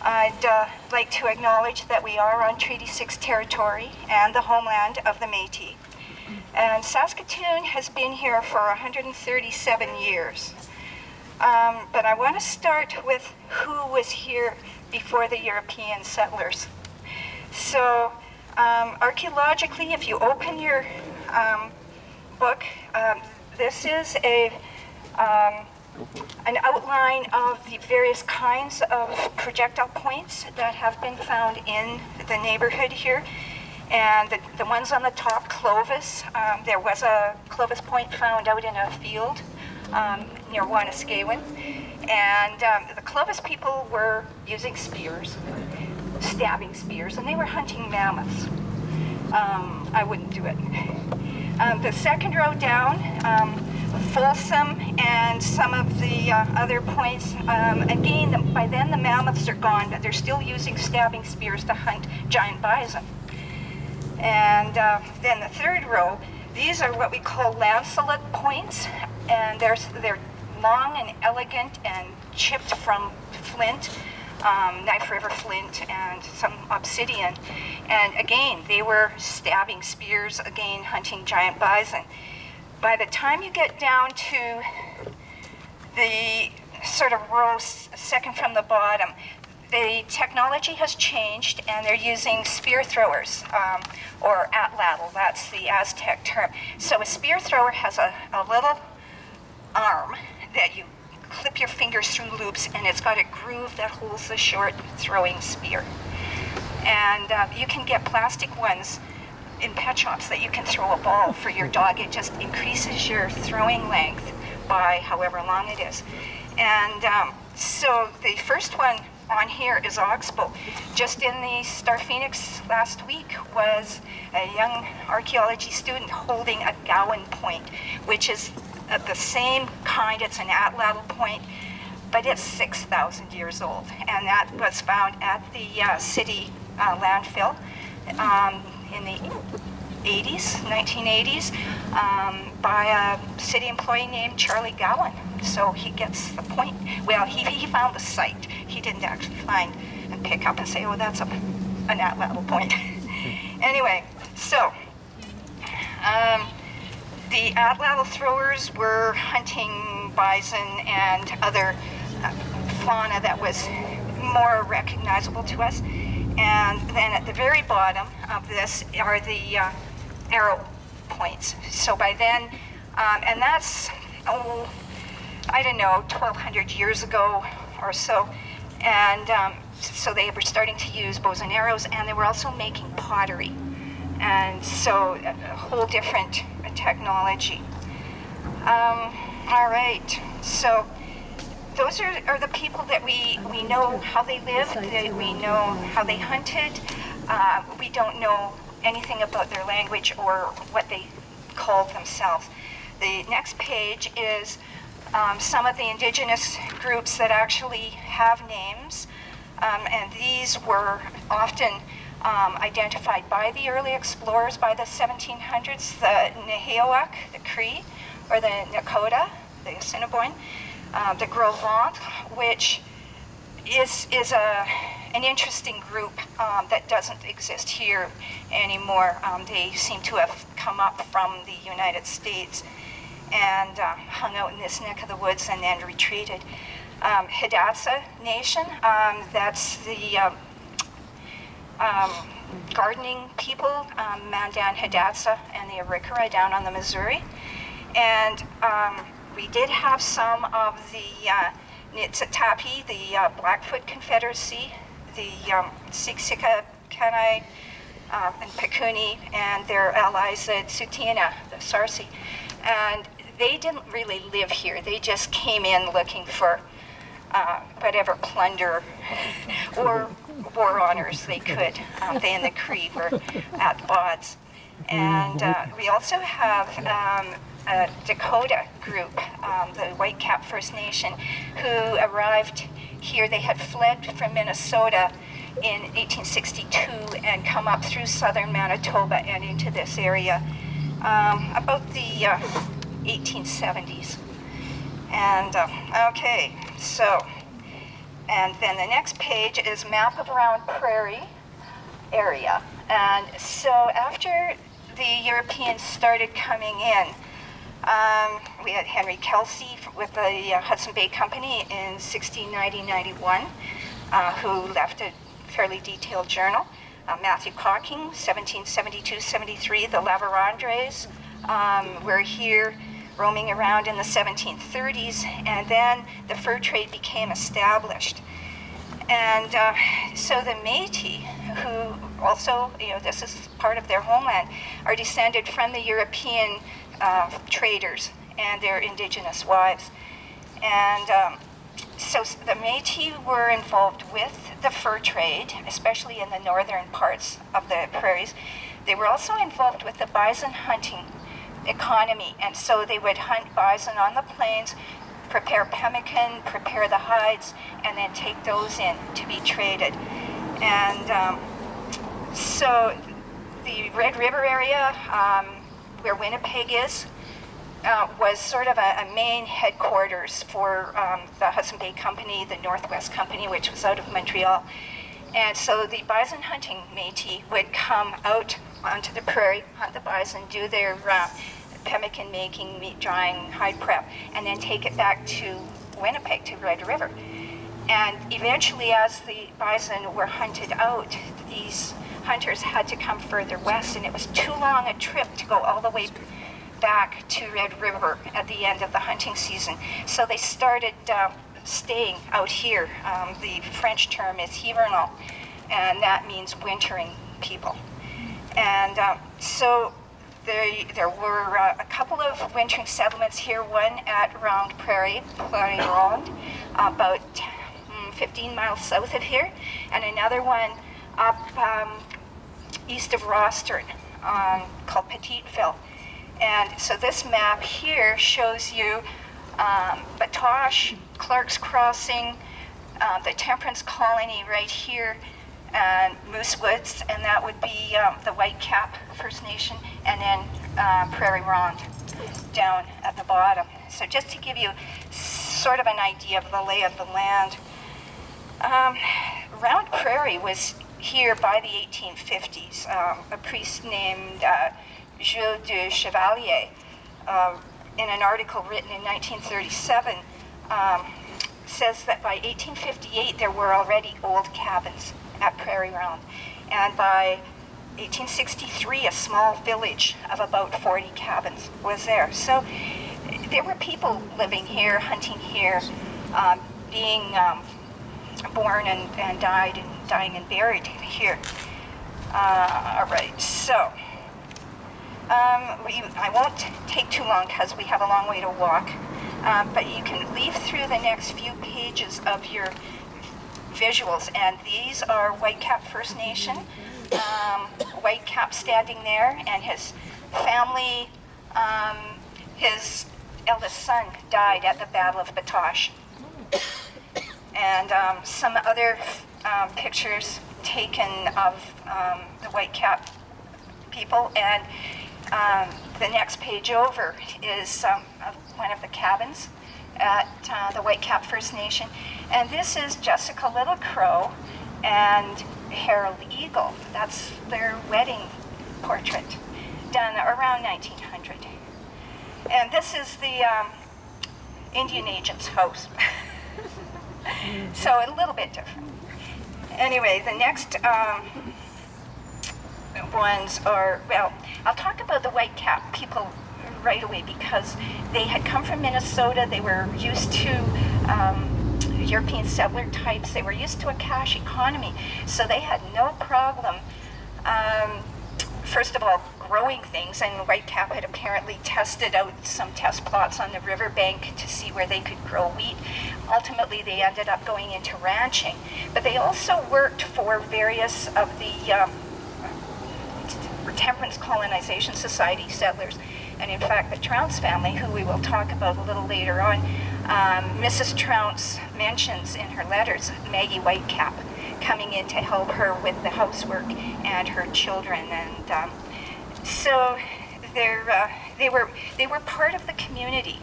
I'd like to acknowledge that we are on Treaty 6 territory and the homeland of the Métis. And Saskatoon has been here for 137 years. But I want to start with who was here before the European settlers. So archaeologically, if you open your book, this is an outline of the various kinds of projectile points that have been found in the neighborhood here. And the ones on the top, Clovis, there was a Clovis point found out in a field near Wanuskewin. And the Clovis people were using spears, stabbing spears, and they were hunting mammoths. I wouldn't do it. The second row down, Folsom and some of the other points, again, by then the mammoths are gone, but they're still using stabbing spears to hunt giant bison. And then the third row, these are what we call lancelet points, and they're long and elegant and chipped from flint, Knife River flint and some obsidian. And again, they were stabbing spears, again, hunting giant bison. By the time you get down to the sort of row second from the bottom, the technology has changed and they're using spear throwers, or atlatl, that's the Aztec term. So a spear thrower has a little arm that you clip your fingers through loops, and it's got a groove that holds the short throwing spear. And you can get plastic ones in pet shops that you can throw a ball for your dog. It just increases your throwing length by however long it is. And so the first one on here is Oxbow. Just in the Star Phoenix last week was a young archaeology student holding a Gowan point, which is the same kind. It's an atlatl point, but it's 6,000 years old. And that was found at the city landfill in the 1980s, by a city employee named Charlie Gowan. So he gets the point. Well, he found the site. He didn't actually find and pick up and say, oh, that's an atlatl point. Anyway, so the atlatl throwers were hunting bison and other fauna that was more recognizable to us. And then at the very bottom of this are the arrow points. So by then, and that's, I don't know, 1,200 years ago or so. And so they were starting to use bows and arrows, and they were also making pottery. And so a whole different technology. All right, so those are the people that we know how they lived, we know how they hunted. We don't know anything about their language or what they called themselves. The next page is some of the Indigenous groups that actually have names, and these were often identified by the early explorers by the 1700s, the Nehiyawak, the Cree, or the Nakota, the Assiniboine, the Gros Ventre, which is an interesting group that doesn't exist here anymore. They seem to have come up from the United States and hung out in this neck of the woods and then retreated. Hidatsa Nation, that's the gardening people, Mandan Hidatsa and the Arikara down on the Missouri. And we did have some of the Nitsitapi, the Blackfoot Confederacy, the Siksika-Kainai and Pikuni, and their allies at Tsuut'ina, the Sarsi. And they didn't really live here. They just came in looking for whatever plunder or war honors they could. They and the Cree were at odds. And we also have a Dakota group, the Whitecap First Nation, who arrived here. They had fled from Minnesota in 1862 and come up through southern Manitoba and into this area about the 1870s. And okay, so And then the next page is map of Round Prairie area. And so after the Europeans started coming in, we had Henry Kelsey with the Hudson Bay Company in 1690-91, who left a fairly detailed journal. Matthew Cocking, 1772-73, the Lavarandres were here roaming around in the 1730s, and then the fur trade became established. And so the Métis, who also, this is part of their homeland, are descended from the European traders and their Indigenous wives. And so the Métis were involved with the fur trade, especially in the northern parts of the prairies. They were also involved with the bison hunting economy, and so they would hunt bison on the plains, prepare pemmican, prepare the hides, and then take those in to be traded. And so the Red River area, where Winnipeg is, was sort of a main headquarters for the Hudson Bay Company, the Northwest Company, which was out of Montreal. And so the bison hunting Métis would come out onto the prairie, hunt the bison, do their pemmican making, meat drying, hide prep, and then take it back to Winnipeg, to Red River. And eventually, as the bison were hunted out, these hunters had to come further west, and it was too long a trip to go all the way back to Red River at the end of the hunting season. So they started staying out here. The French term is hivernal, and that means wintering people. And so there were a couple of wintering settlements here, one at Round Prairie, Ronde, about 15 miles south of here, and another one up east of Rostern called Petiteville. And so this map here shows you Batoche, Clark's Crossing, the Temperance Colony right here, and Moose Woods, and that would be the Whitecap First Nation, and then Prairie Ronde down at the bottom. So just to give you sort of an idea of the lay of the land, Round Prairie was here by the 1850s. A priest named Jules de Chevalier, in an article written in 1937, says that by 1858 there were already old cabins at Prairie Ronde, and by 1863 a small village of about 40 cabins was there. So there were people living here, hunting here, being born and died and dying and buried here. All right, so I won't take too long because we have a long way to walk, but you can leaf through the next few pages of your visuals, and these are Whitecap First Nation. Whitecap standing there, and his family, his eldest son died at the Battle of Batoche. And some other pictures taken of the Whitecap people, and the next page over is one of the cabins at the Whitecap First Nation. And this is Jessica Little Crow and Harold Eagle. That's their wedding portrait, done around 1900. And this is the Indian agent's house. So a little bit different. Anyway, the next ones are, well, I'll talk about the Whitecap people right away because they had come from Minnesota. They were used to European settler types. They were used to a cash economy, so they had no problem, first of all, growing things, and Whitecap had apparently tested out some test plots on the riverbank to see where they could grow wheat. Ultimately, they ended up going into ranching, but they also worked for various of the Temperance Colonization Society settlers, and in fact, the Trounce family, who we will talk about a little later on, Mrs. Trounce mentions in her letters Maggie Whitecap coming in to help her with the housework and her children, and so they were part of the community.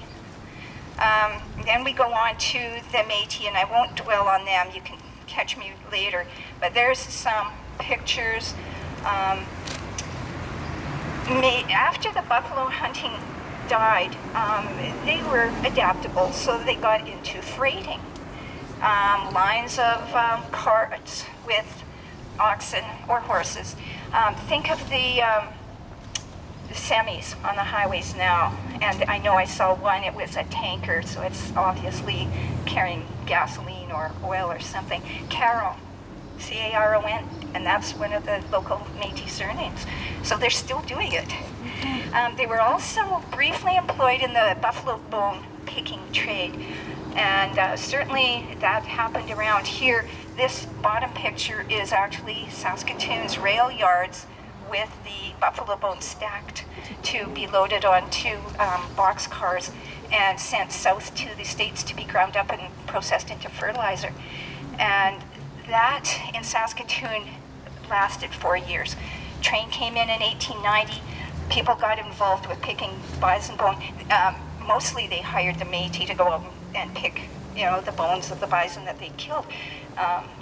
Then we go on to the Métis, and I won't dwell on them. You can catch me later. But there's some pictures. After the buffalo hunting died, they were adaptable, so they got into freighting. Lines of carts with oxen or horses. Think of the semis on the highways now, and I know I saw one, it was a tanker, so it's obviously carrying gasoline or oil or something. Caron, C-A-R-O-N, and that's one of the local Métis surnames. So they're still doing it. They were also briefly employed in the buffalo bone picking trade, and certainly that happened around here. This bottom picture is actually Saskatoon's rail yards with the buffalo bones stacked to be loaded onto box cars and sent south to the States to be ground up and processed into fertilizer. And that in Saskatoon lasted 4 years. Train came in 1890. People got involved with picking bison bone. Mostly they hired the Métis to go out and pick, the bones of the bison that they killed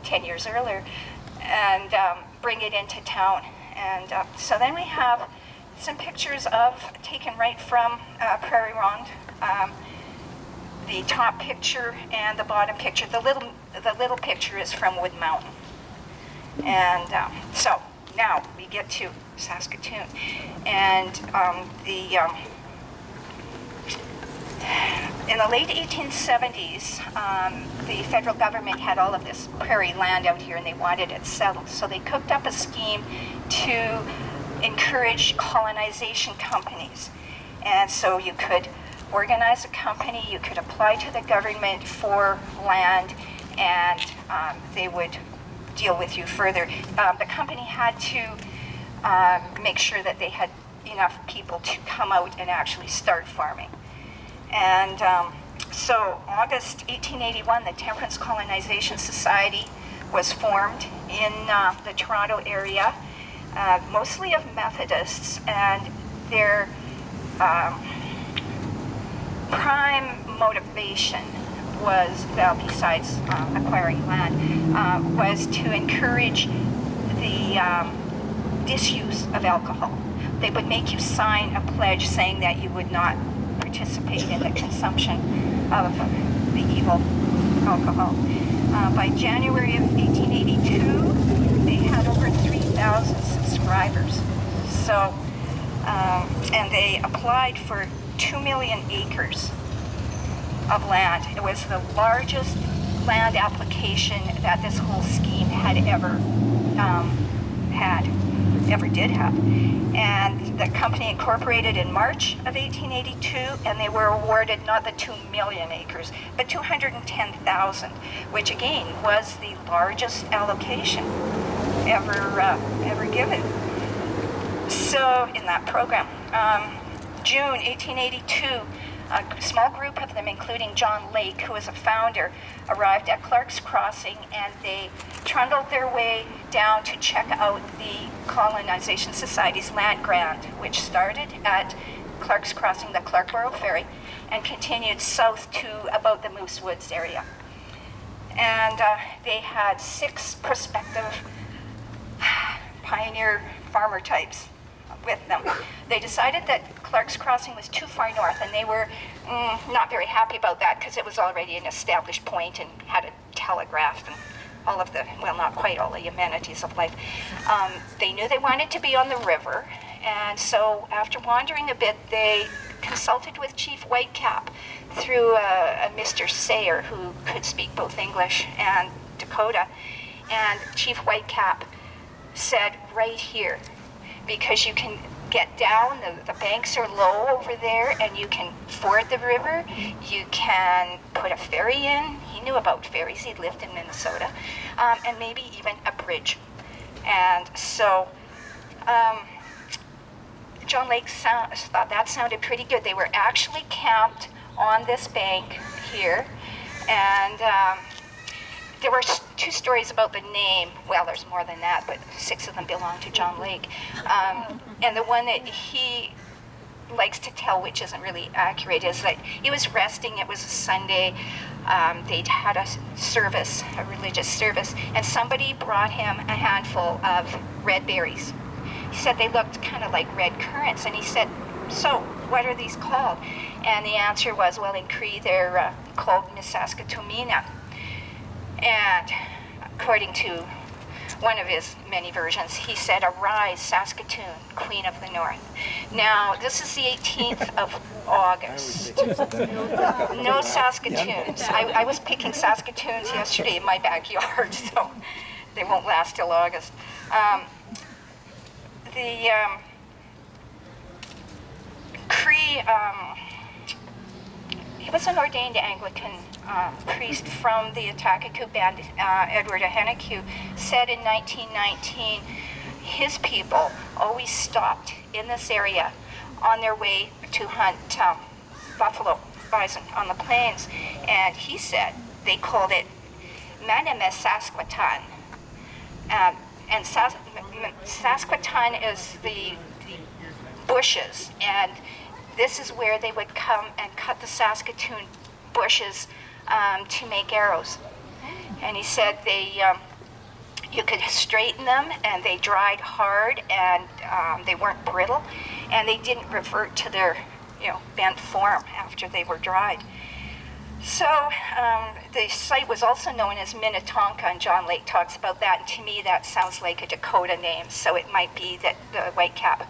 10 years earlier and bring it into town. And so then we have some pictures taken right from Prairie Ronde. The top picture and the bottom picture. The little picture is from Wood Mountain. And so now we get to Saskatoon, and in the late 1870s, the federal government had all of this prairie land out here, and they wanted it settled. So they cooked up a scheme to encourage colonization companies. And so you could organize a company, you could apply to the government for land, and they would deal with you further. The company had to make sure that they had enough people to come out and actually start farming. And so August 1881, the Temperance Colonization Society was formed in the Toronto area, mostly of Methodists, and their prime motivation was, well, besides acquiring land, was to encourage the disuse of alcohol. They would make you sign a pledge saying that you would not participate in the consumption of the evil alcohol. By January of 1882, they had over 3,000 subscribers. So, and they applied for 2 million acres of land. It was the largest land application that this whole scheme had ever did have. And the company incorporated in March of 1882, and they were awarded not the 2 million acres, but 210,000, which again was the largest allocation ever given. So in that program, June 1882, a small group of them, including John Lake, who was a founder, arrived at Clark's Crossing, and they trundled their way down to check out the Colonization Society's land grant, which started at Clark's Crossing, the Clarkborough Ferry, and continued south to about the Moose Woods area. And they had 6 prospective pioneer farmer types with them. They decided that Clark's Crossing was too far north, and they were not very happy about that because it was already an established point and had a telegraph and all of the, well, not quite all the amenities of life. They knew they wanted to be on the river, and so after wandering a bit, they consulted with Chief Whitecap through a Mr. Sayer, who could speak both English and Dakota. And Chief Whitecap said, right here, because you can get down, the banks are low over there, and you can ford the river, you can put a ferry in. He knew about ferries, he lived in Minnesota, and maybe even a bridge. And so John Lake thought that sounded pretty good. They were actually camped on this bank here, and there were 2 stories about the name. Well, there's more than that, but 6 of them belong to John Lake. And the one that he likes to tell, which isn't really accurate, is that he was resting. It was a Sunday. They'd had a service, a religious service, and somebody brought him a handful of red berries. He said they looked kind of like red currants, and he said, "So, what are these called?" And the answer was, well, in Cree, they're called Misaskatoomina. And according to one of his many versions, he said, "Arise, Saskatoon, Queen of the North." Now, this is the 18th of August. No Saskatoons. I was picking Saskatoons yesterday in my backyard, so they won't last till August. The Cree, he was an ordained Anglican priest from the Atakaku band. Edward Ahenakew said in 1919, his people always stopped in this area on their way to hunt buffalo, bison on the plains, and he said they called it Manamesasquatan. And Saskatoon is the bushes, and this is where they would come and cut the Saskatoon bushes to make arrows. And he said you could straighten them, and they dried hard, and they weren't brittle, and they didn't revert to their bent form after they were dried. So the site was also known as Minnetonka, and John Lake talks about that, and to me that sounds like a Dakota name, so it might be that the Whitecap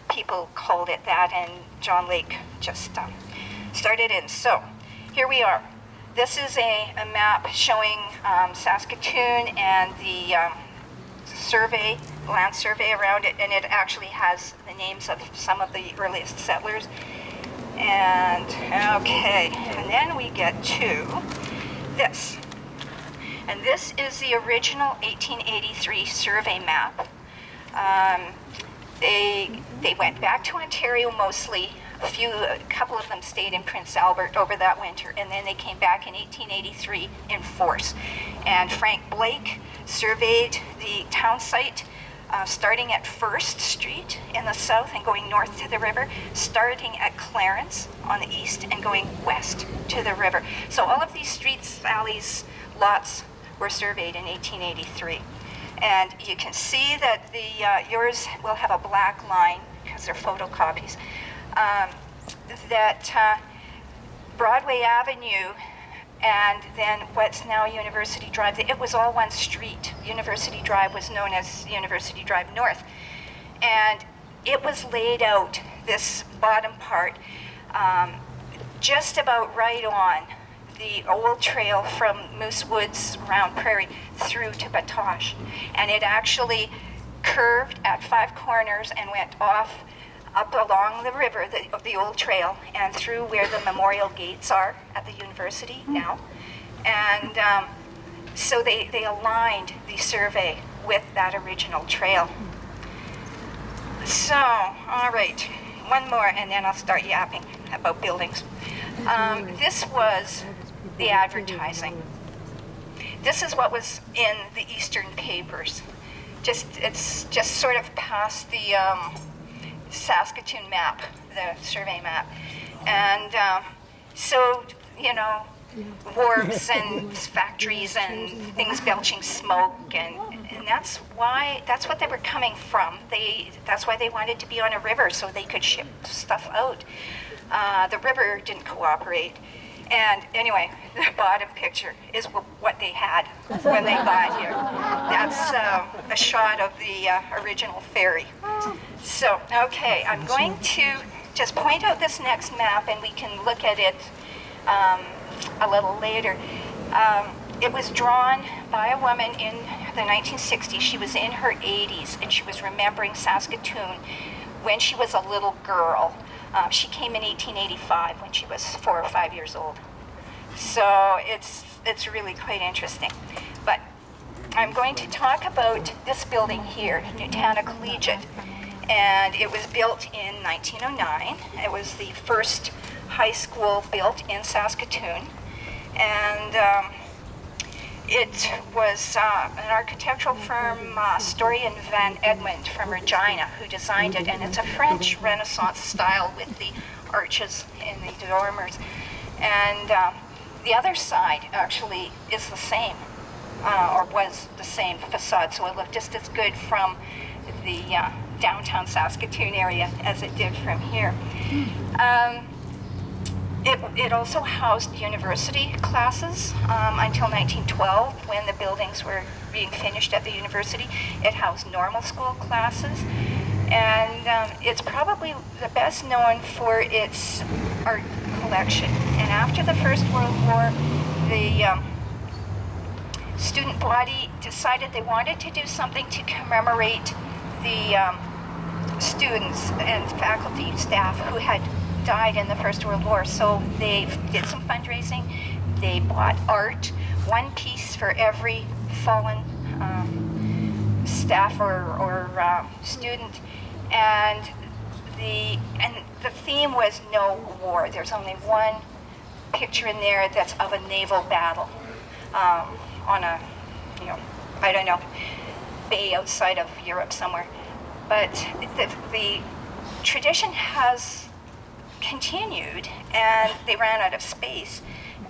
people called it that, and John Lake just started in. So here we are. This is a map showing Saskatoon and the land survey around it, and it actually has the names of some of the earliest settlers. And okay, and then we get to this. And this is the original 1883 survey map. They went back to Ontario mostly. A couple of them stayed in Prince Albert over that winter, and then they came back in 1883 in force. And Frank Blake surveyed the town site starting at 1st Street in the south and going north to the river, starting at Clarence on the east and going west to the river. So all of these streets, alleys, lots were surveyed in 1883. And you can see that yours will have a black line because they're photocopies. That Broadway Avenue and then what's now University Drive, it was all one street. University Drive was known as University Drive North. And it was laid out, this bottom part, just about right on the old trail from Moose Woods around Prairie through to Batoche. And it actually curved at 5 corners and went off up along the river, the old trail, and through where the memorial gates are at the university now. And so they aligned the survey with that original trail. So, all right, one more and then I'll start yapping about buildings. This was the advertising. This is what was in the Eastern papers. It's just sort of past the Saskatoon map, the survey map. And so, wharves and factories and things belching smoke, and that's what they were coming from. That's why they wanted to be on a river, so they could ship stuff out. The river didn't cooperate. And anyway, the bottom picture is what they had when they got here. That's a shot of the original ferry. So, okay, I'm going to just point out this next map and we can look at it a little later. It was drawn by a woman in the 1960s. She was in her 80s and she was remembering Saskatoon when she was a little girl. She came in 1885 when she was 4 or 5 years old. So it's really quite interesting. But I'm going to talk about this building here, Nutana Collegiate. And it was built in 1909. It was the first high school built in Saskatoon. And It was an architectural firm, Story and Van Egmond from Regina, who designed it, and it's a French Renaissance style with the arches and the dormers. And the other side actually is the same, or was the same facade, so it looked just as good from the downtown Saskatoon area as it did from here. It also housed university classes until 1912, when the buildings were being finished at the university. It housed normal school classes, and it's probably the best known for its art collection. And after the First World War, the student body decided they wanted to do something to commemorate the students and faculty, staff who had died in the First World War. So they did some fundraising. They bought art, one piece for every fallen staff or student, and the theme was no war. There's only one picture in there that's of a naval battle on a, I don't know, bay outside of Europe somewhere. But the tradition has continued, and they ran out of space.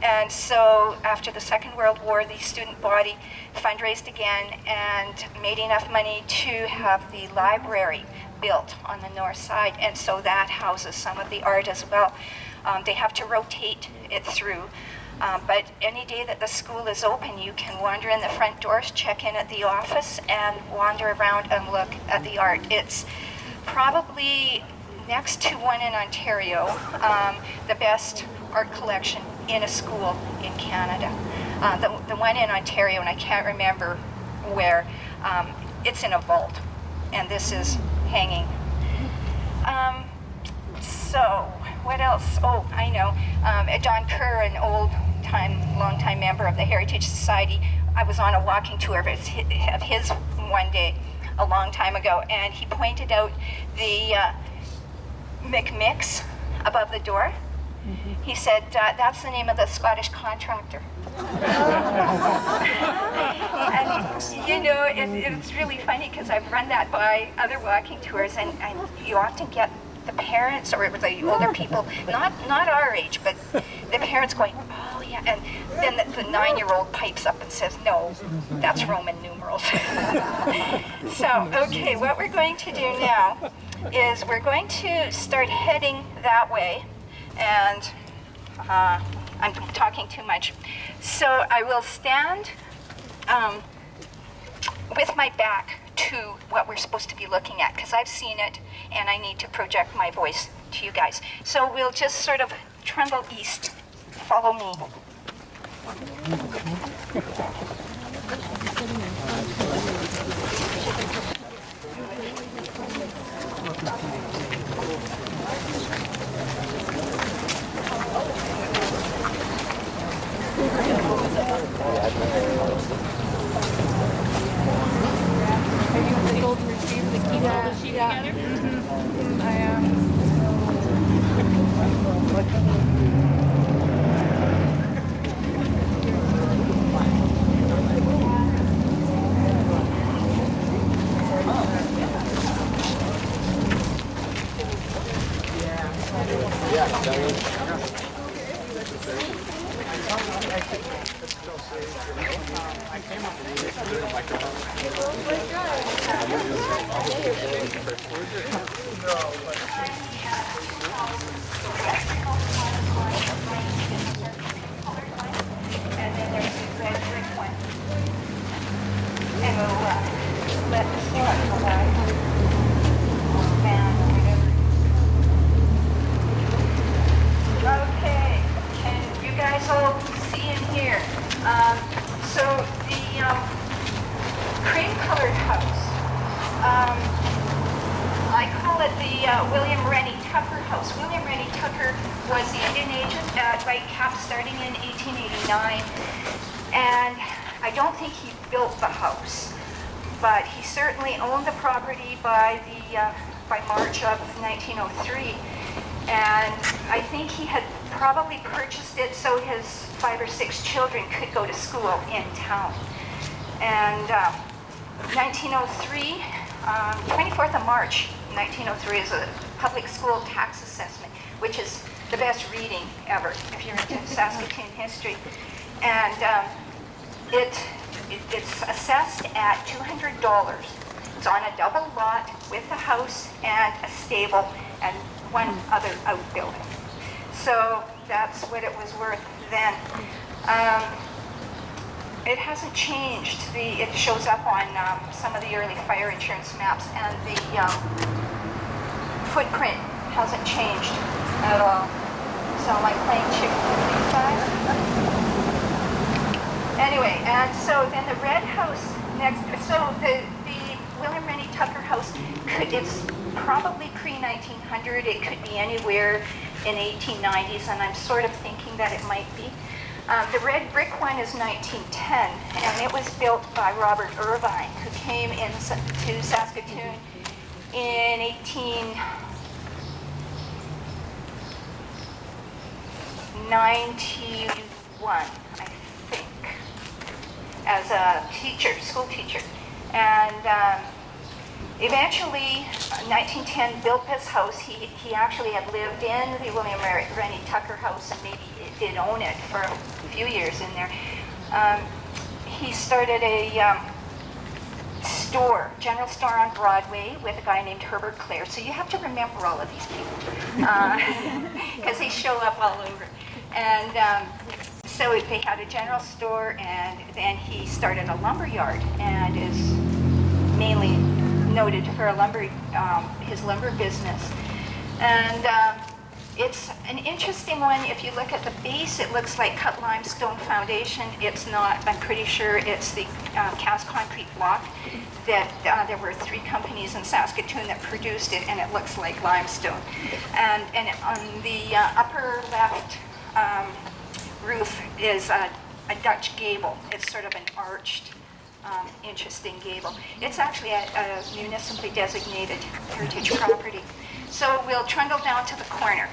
And so after the Second World War, the student body fundraised again and made enough money to have the library built on the north side, and so that houses some of the art as well. They have to rotate it through, but any day that the school is open, you can wander in the front doors, check in at the office, and wander around and look at the art. It's probably, next to one in Ontario, the best art collection in a school in Canada. The one in Ontario, and I can't remember where, it's in a vault, and this is hanging. So, what else? Oh, I know. Don Kerr, an long-time member of the Heritage Society, I was on a walking tour of his one day, a long time ago, and he pointed out the McMix above the door. He said, that's the name of the Scottish contractor. And, it's really funny because I've run that by other walking tours, and you often get the parents or the older people, not our age, but the parents going, oh yeah, and then the 9-year-old pipes up and says, no, that's Roman numerals. So, okay, what we're going to do now is we're going to start heading that way, and I'm talking too much. So I will stand with my back to what we're supposed to be looking at, because I've seen it and I need to project my voice to you guys. So we'll just sort of trundle east. Follow me. Are you the golden retriever that keep all the sheep together? Mm-hmm. I am. But he certainly owned the property by March of 1903, And I think he had probably purchased it so his 5 or 6 children could go to school in town. And 1903, 24th of March 1903 is a public school tax assessment, which is the best reading ever if you're into Saskatoon history. And it's assessed at $200. It's on a double lot with a house and a stable and one other outbuilding. So that's what it was worth then. It hasn't changed. It shows up on some of the early fire insurance maps, and the footprint hasn't changed at all. So am I playing chicken with 5? Anyway, and so then the red house next, so the William Rennie Tucker house, it's probably pre-1900. It could be anywhere in 1890s, and I'm sort of thinking that it might be. The red brick one is 1910, and it was built by Robert Irvine, who came to Saskatoon in 1891, I think, as a teacher, school teacher. And eventually, 1910, built this house. He actually had lived in the William Rennie Tucker house, and maybe did own it for a few years in there. He started a general store on Broadway with a guy named Herbert Clare. So you have to remember all of these people because they show up all over. And so they had a general store, and then he started a lumber yard and is mainly noted for his lumber business. And it's an interesting one. If you look at the base, it looks like cut limestone foundation. It's not. I'm pretty sure it's the cast concrete block. That there were 3 companies in Saskatoon that produced it, and it looks like limestone. And on the upper left roof is a Dutch gable. It's sort of an arched, interesting gable. It's actually a municipally designated heritage property. So we'll trundle down to the corner.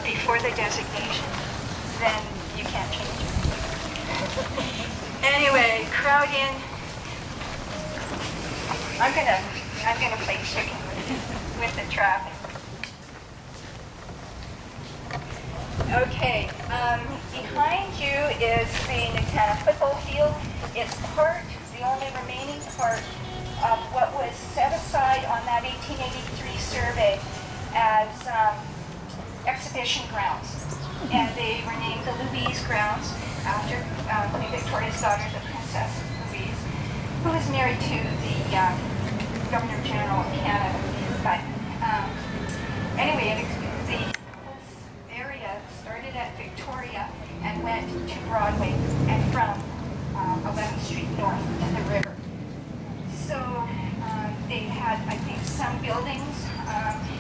Before the designation, then you can't change it. Anyway, crowd in. I'm gonna play chicken with the traffic. Okay, behind you is the Nutana football field. It's the only remaining part of what was set aside on that 1883 survey as exhibition grounds, and they were named the Louise grounds after Queen Victoria's daughter, the Princess Louise, who was married to the Governor General of Canada. But anyway, this area started at Victoria and went to Broadway, and from 11th Street north to the river. So they had, I think, some buildings.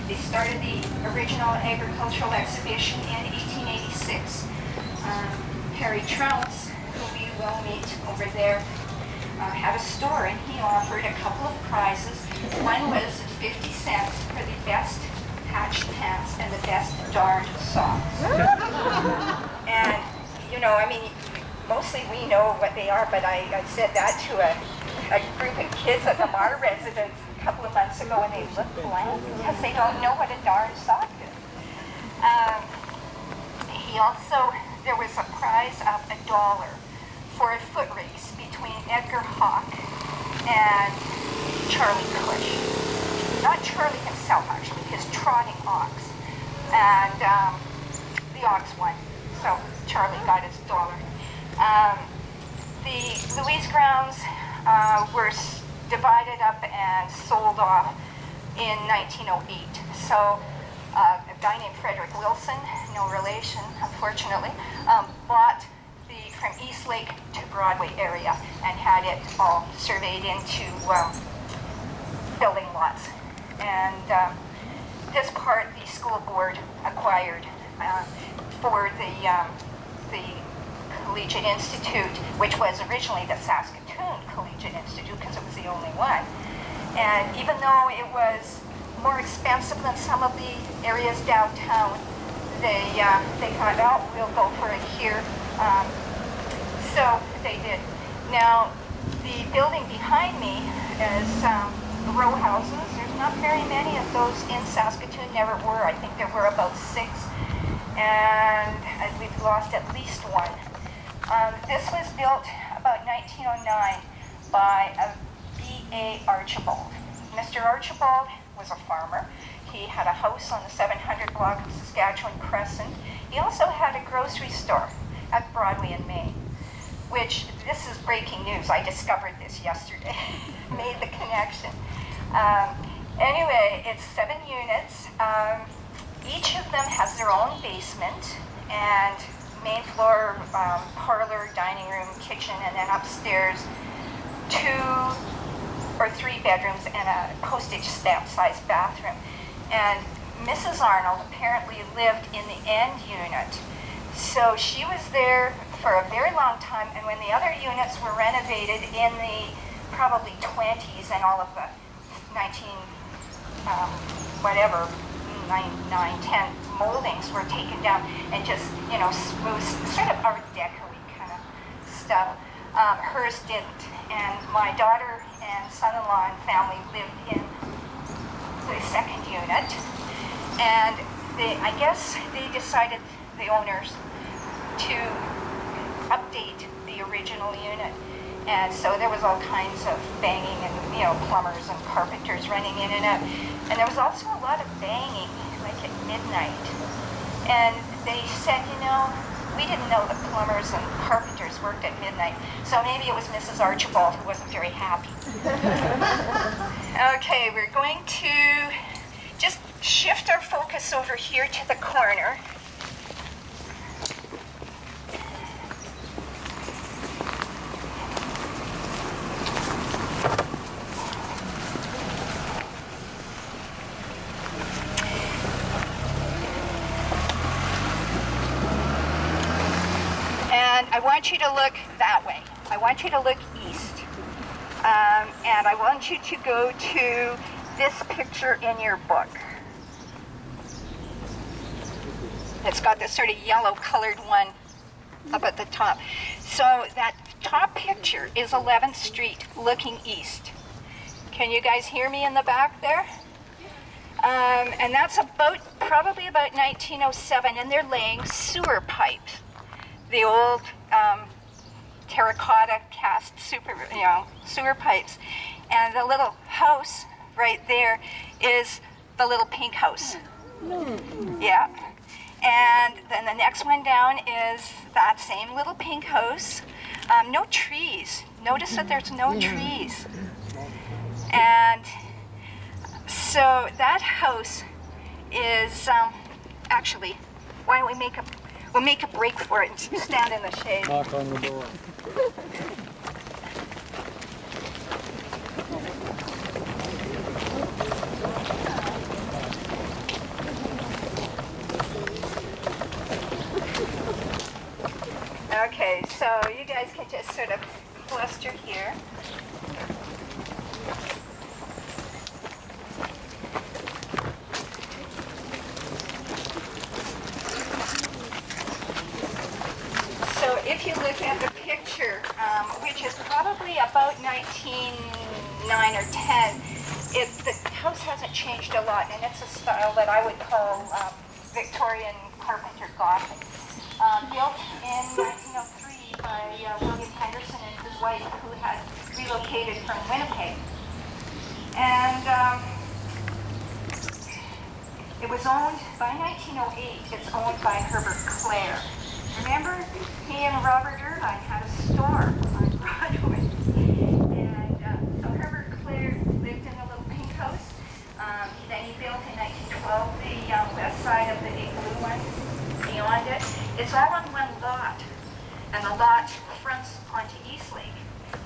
They started the original agricultural exhibition in 1886. Harry Trounce, who we will meet over there, had a store, and he offered a couple of prizes. One was 50 cents for the best patched pants, and the best darned socks. And, you know, I mean, mostly we know what they are, but I said that to a group of kids at the Mar residence a couple of months ago, and they looked blank because they don't know what a darned sock is. There was a prize of $1 for a foot race between Edgar Hawk and Charlie Cush. Not Charlie himself, actually, his trotting ox. And the ox won, so Charlie got his $1. The Louise grounds were divided up and sold off in 1908. So a guy named Frederick Wilson, no relation, unfortunately, bought from East Lake to Broadway area and had it all surveyed into building lots. And this part the school board acquired for the Collegiate Institute, which was originally the Saskatoon Collegiate Institute because it was the only one. And even though it was more expensive than some of the areas downtown, they thought, oh, we'll go for it here. So they did. Now, the building behind me is row houses. There's not very many of those in Saskatoon, never were. I think there were about 6, and we've lost at least one. This was built about 1909 by a B.A. Archibald. Mr. Archibald was a farmer. He had a house on the 700 block of Saskatchewan Crescent. He also had a grocery store at Broadway in Maine, which, this is breaking news. I discovered this yesterday, made the connection. Anyway, it's 7 units. Each of them has their own basement and main floor, parlor, dining room, kitchen, and then upstairs 2 or 3 bedrooms and a postage stamp sized bathroom. And Mrs. Arnold apparently lived in the end unit. So she was there for a very long time, and when the other units were renovated in the probably 20s and all of the 10 moldings were taken down and just, you know, smooth, sort of Art Deco-y kind of stuff. Hers didn't, and my daughter and son-in-law and family lived in the second unit, and I guess they decided, the owners, to update the original unit. And so there was all kinds of banging and, you know, plumbers and carpenters running in and out. And there was also a lot of banging, like at midnight. And they said, you know, we didn't know that plumbers and carpenters worked at midnight. So maybe it was Mrs. Archibald who wasn't very happy. Okay, we're going to just shift our focus over here to the corner. And I want you to look that way. I want you to look east. And I want you to go to this picture in your book. It's got this sort of yellow colored one up at the top. So that top picture is 11th Street looking east. Can you guys hear me in the back there? And that's probably about 1907, and they're laying sewer pipes. The old terracotta cast sewer pipes. And the little house right there is the little pink house. Yeah. And then the next one down is that same little pink house. No trees. Notice that there's no trees. And so that house is actually, why don't we'll make a break for it and stand in the shade. Knock on the door. Okay, so you guys can just sort of cluster here. 1909 or 10, the house hasn't changed a lot, and it's a style that I would call Victorian Carpenter Gothic. Built in 1903 by William Henderson and his wife, who had relocated from Winnipeg. And it was owned, by 1908, it's owned by Herbert Clare. Remember, he and Robert Irvine had a store on Broadway. And so Herbert Clare lived in the little pink house. Then he built in 1912 the west side of the big blue one beyond it. It's all on one lot, and the lot fronts onto East Lake.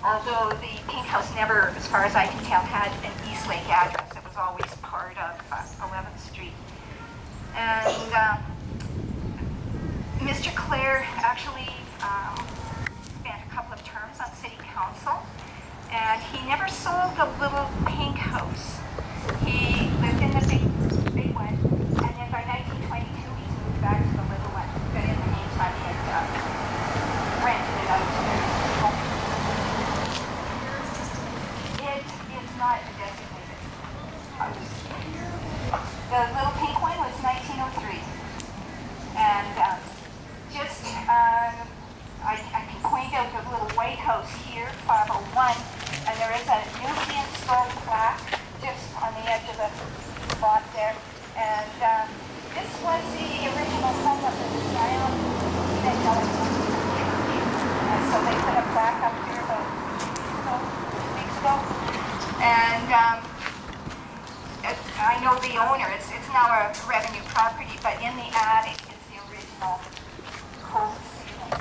Although the pink house never, as far as I can tell, had an East Lake address. It was always part of 11th Street. And Mr. Clare actually spent a couple of terms on city council, and he never sold the little pink house. He lived in the big one, and then by 1922 he moved back to the little one. But in the meantime, he had rented it out to people. It is not a designated house. The little pink one was 1903. And I can point out the little white house here, 501, and there is a newly installed plaque just on the edge of the lot there. And this was the original home of the Dianne and so they put a plaque up here about 2 weeks ago. And I know the owner, it's now a revenue property, but in the attic is the original cold ceiling.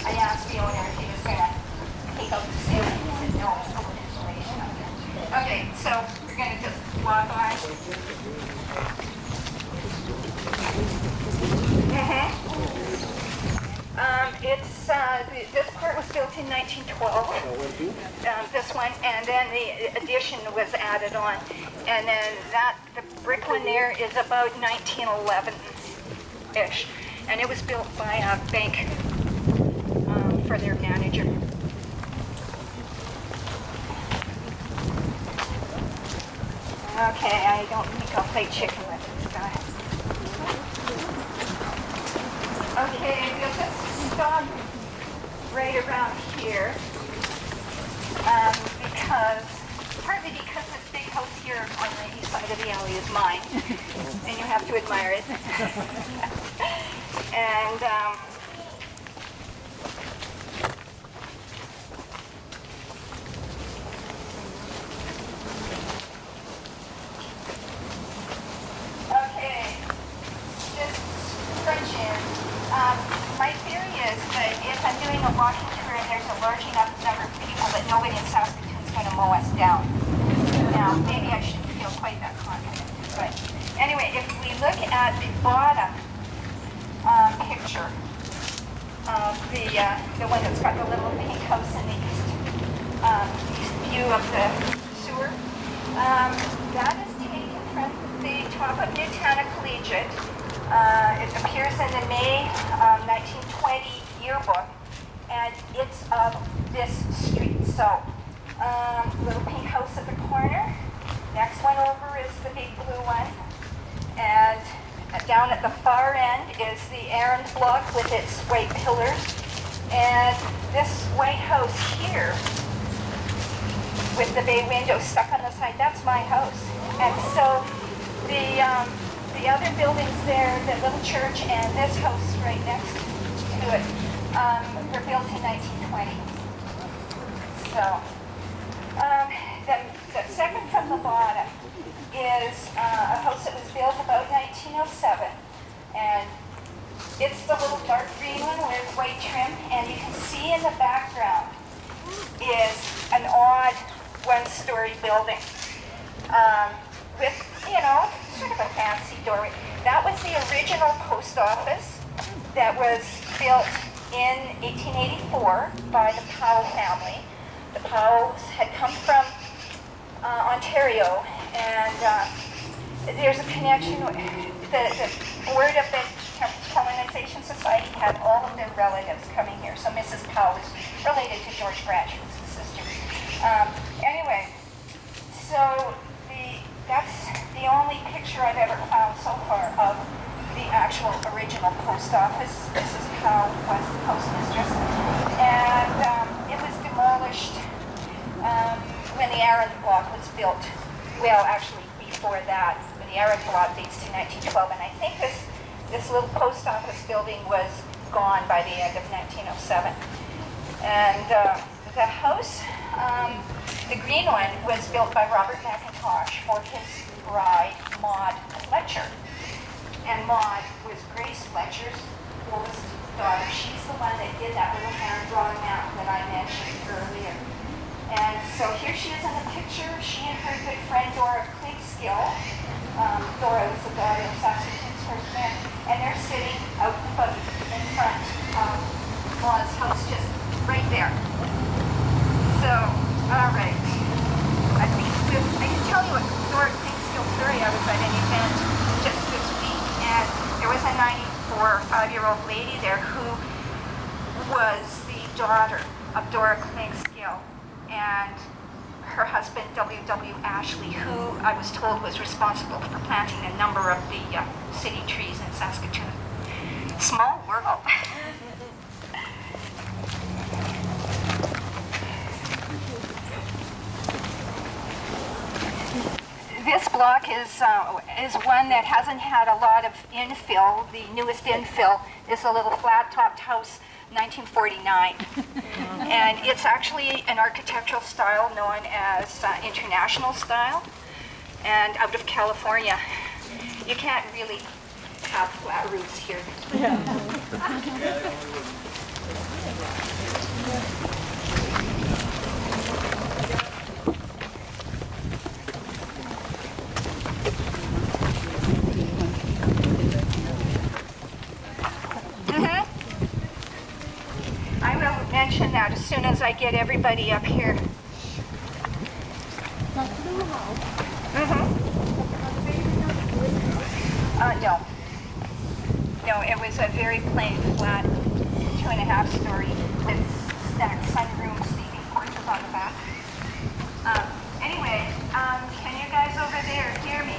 I asked the owner if he was going to take out the ceiling. He said no, it's open insulation up there. Okay, so we're going to just walk on. This part was built in 1912, this one, and then the addition was added on. And then the brick one there is about 1911-ish. And it was built by a bank for their manager. Okay, I don't think I'll play chicken with this guy. Okay, we'll just stop right around here, partly because this big house here on the east side of the alley is mine, and you have to admire it. And okay, just French in. My theory is that if I'm doing a walking tour and there's a large enough number of people that nobody in Saskatoon is going to mow us down. Now, maybe I shouldn't feel quite that confident. But anyway, if we look at the bottom picture, the one that's got the little pink house in the east view of the sewer, that is taken from the top of Nutana Collegiate. It appears in the May 1920 yearbook, and it's of this street. So, little pink house at the corner. Next one over is the big blue one, and down at the far end is the Aaron block with its white pillars, and this white house here with the bay window stuck on the side, that's my house. And so the other buildings there, the little church and this house right next to it, were built in 1920. So, the second from the bottom is a house that was built about 1907, and it's the little dark green one with white trim, and you can see in the background is an odd one-story building with, sort of a fancy doorway. That was the original post office that was built in 1884 by the Powell family. The Powells had come from Ontario, and there's a connection. The board of the Colonization Society had all of their relatives coming here. So Mrs. Powell is related to George Branch, who's the sister. Anyway, so that's the only picture I've ever found so far of the actual original post office. This is how was the postmistress. And it was demolished when the Aaron block was built. Well, actually before that, when the Aaron block dates to 1912. And I think this little post office building was gone by the end of 1907. And the house, the green one, was built by Robert McIntosh for his bride, Maud Fletcher. And Maud was Grace Fletcher's oldest daughter. She's the one that did that little hand-drawn map that I mentioned earlier. And so here she is in the picture. She and her good friend Dora Klinkskill. Dora was the daughter of Saskatoon's first man. And they're sitting out in front of Maud's house, just right there. So, all right. I can tell you a Dora Klinkskill story. I was at an event just this week, and there was a 5-year-old lady there who was the daughter of Dora Klinkskill and her husband, W.W. Ashley, who I was told was responsible for planting a number of the city trees in Saskatoon. Small world. This block is one that hasn't had a lot of infill. The newest infill is a little flat-topped house, 1949. And it's actually an architectural style known as International style. And out of California, you can't really have flat roofs here. I will mention that as soon as I get everybody up here. No. No, it was a very plain, flat, 2.5-story with stacked sunroom sleeping porches on the back. Anyway, can you guys over there hear me?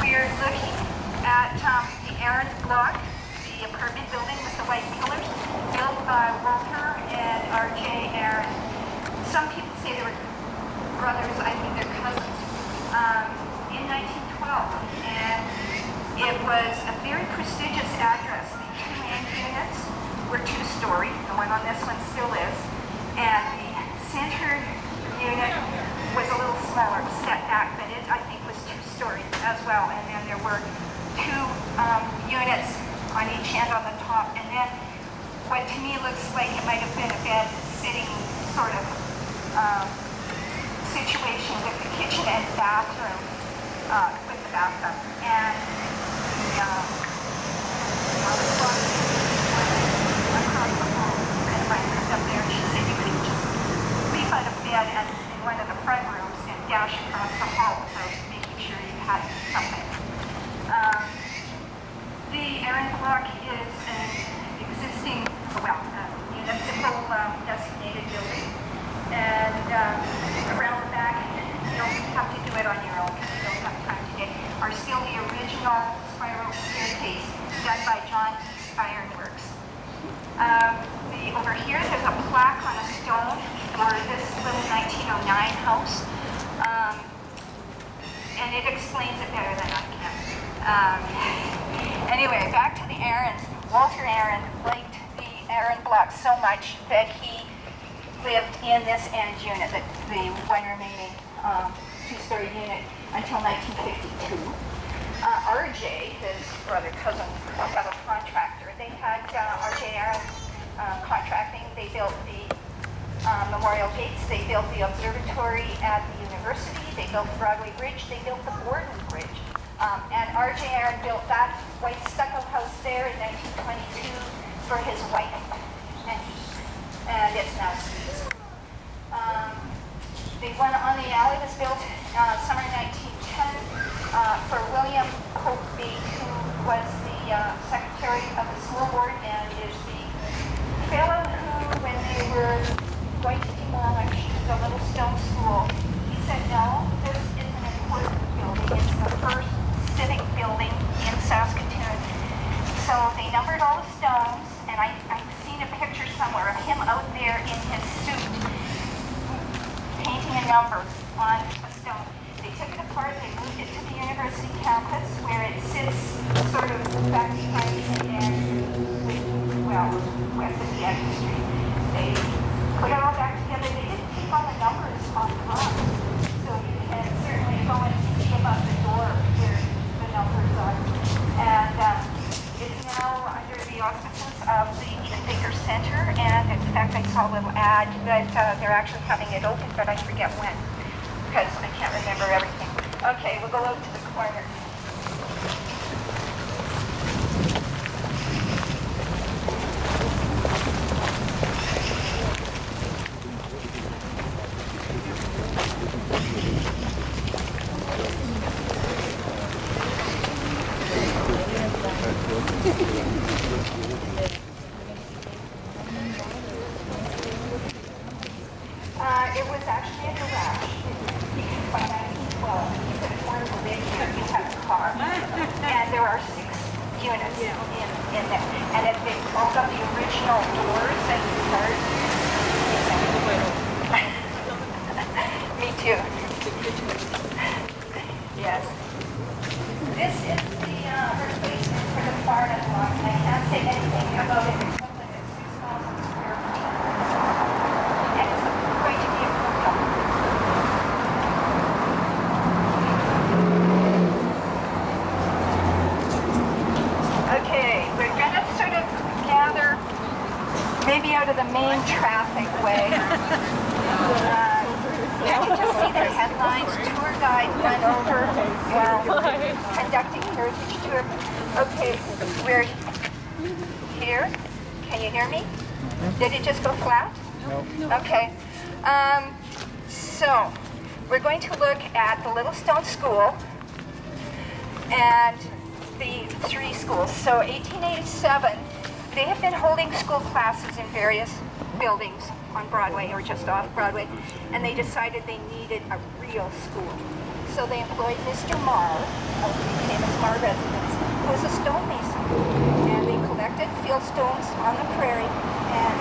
We're looking at the Aaron block, the apartment building with the white pillars, built by Walter and R.J. Aaron. Some people say they were brothers, I think they're cousins, in 1912. And it was a very prestigious address. The two main units were 2-story. The one on this one still is. And the center unit was a little smaller, set back, but it, I think, was 2-story as well. And then there were 2 units on each end on the top. And then what to me looks like it might have been a bed sitting sort of situation with the kitchen and bathroom, with the bathtub. And across the hall, a friend of mine lived up there, and she said you could just leave out of bed and in one of the front rooms and dash across the hall without making sure you had something. The Aaron block is an existing, municipal designated building, and around the back, you don't have to do it on your own because you don't have time today, are still the original spiral staircase done by John Ironworks. Over here, there's a plaque on a stone for this little 1909 house, and it explains it better than I can. Anyway, back to the Aarons. Walter Aaron liked the Aaron block so much that he lived in this end unit, the one remaining 2-story unit, until 1952. RJ, his brother, cousin, fellow contractor, they had RJ Aaron contracting. They built the Memorial Gates, they built the observatory at the university, they built the Broadway Bridge, they built the Borden Bridge. And RJ Aaron built that white stucco house there in 1922 for his wife, and it's now Steve's. The one on the alley was built summer 1910 for William Colby, who was the secretary of the school board and is the fellow who, when they were going to demolish the little stone school number on a stone. They took it apart, they moved it to the university campus where it sits sort of back behind west of the Dianne Street. They put it all back together. They didn't keep all the numbers on the rock. So you can certainly go and see above the door where the numbers are. And it's now under the auspices of the Baker Center. And in fact, I saw a little ad that they're actually having it open, but I forget when, because I can't remember everything. Okay, we'll go out to the corner. It was actually a garage. By 1912, you could afford to live here, you had a car. And there are 6 units in there. And they all got the original doors and cars. Me too. Yes. This is the replacement for the Barnum block. I can't say anything about it except that it's 6,000 square feet. And it's going to be a full building. Okay, we're going to sort of gather maybe out of the main traffic way. You can just see the headlines. Tour guide went over while conducting heritage tour. Okay, we're here. Can you hear me? Did it just go flat? No. Okay. So we're going to look at the Little Stone School and the 3 schools. So 1887, they have been holding school classes in various buildings on Broadway or just off Broadway, and they decided they needed a real school. So they employed Mr. Marr, of the famous Marr residence, who was a stonemason. And they collected field stones on the prairie, and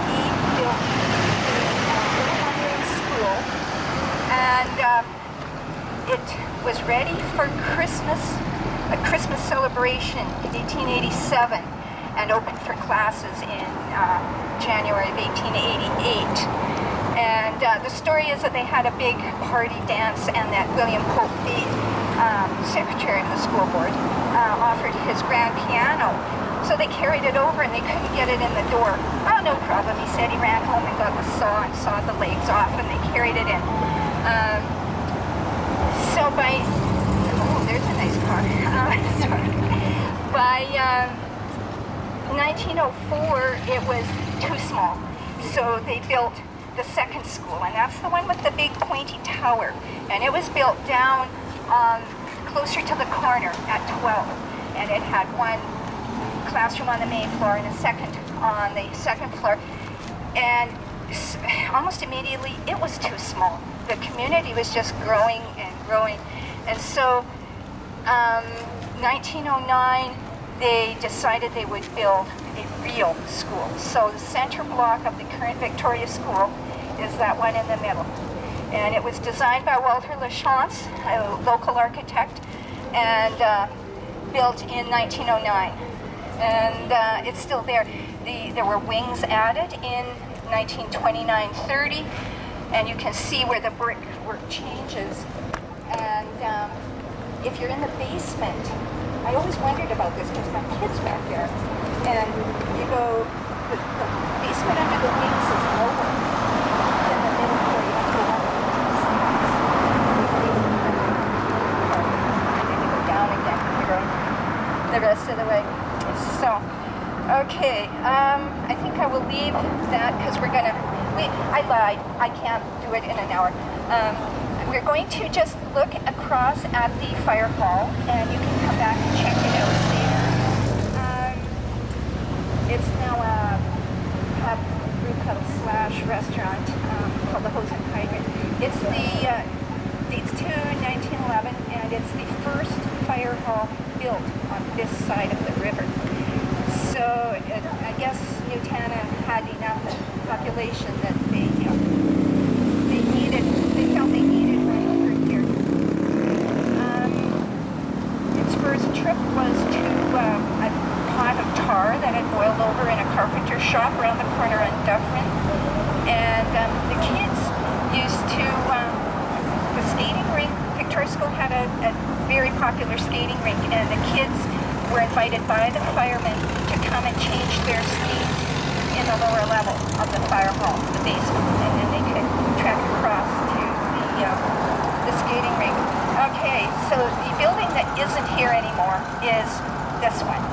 he built a little one-room school. And it was ready for Christmas, a Christmas celebration in 1887, and opened for classes in January of 1888. And the story is that they had a big party dance, and that William Pope, the secretary of the school board, offered his grand piano. So they carried it over and they couldn't get it in the door. Oh, no problem, he said. He ran home and got the saw and sawed the legs off, and they carried it in. So by, oh, there's a nice car. By 1904, it was too small. So they built the second school, and that's the one with the big pointy tower. And it was built down closer to the corner at 12. And it had one classroom on the main floor and a second on the second floor. And almost immediately, it was too small. The community was just growing and growing. And so 1909, they decided they would build a real school. So the center block of the current Victoria School is that one in the middle. And it was designed by Walter Lachance, a local architect, and built in 1909. And it's still there. There were wings added in 1929-30, and you can see where the brickwork changes. And if you're in the basement, I always wondered about this because my kid's back there. And you go, the basement under the wings is lower than the middle floor. You have to go up and then you go down again. You go the rest of the way. So, okay, I think I will leave that because we're gonna, I lied, I can't do it in an hour. We're going to just look across at the fire hall, and you can come back and check it out later. It's now a pub, brew pub / restaurant called the Hose and Hydrant. It's dates to 1911, and it's the first fire hall built on this side of the river. So I guess Nutana had enough population that they needed. They popular skating rink, and the kids were invited by the firemen to come and change their skis in the lower level of the fire hall, the basement, and then they could trek across to the skating rink. Okay, so the building that isn't here anymore is this one.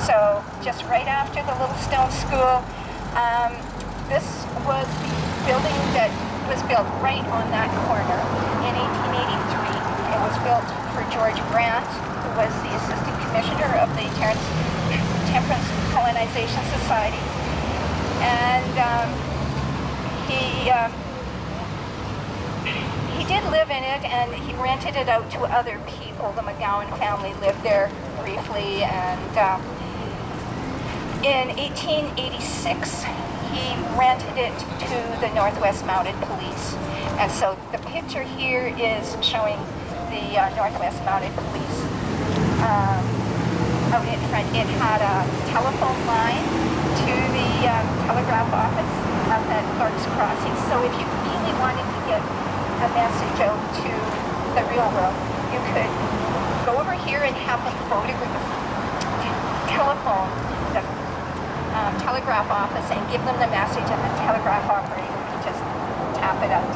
So just right after the Little Stone School, this was the building that was built right on that corner in 1883. It was built for George Grant, who was the Assistant Commissioner of the Temperance Colonization Society. And he did live in it, and he rented it out to other people. The McGowan family lived there briefly, and in 1886, he rented it to the Northwest Mounted Police. And so the picture here is showing the Northwest Mounted Police out in front. It had a telephone line to the telegraph office up at Clark's Crossing. So if you really wanted to get a message out to the real world, you could go over here and have them telephone the telegraph office and give them the message, and the telegraph operator could just tap it out.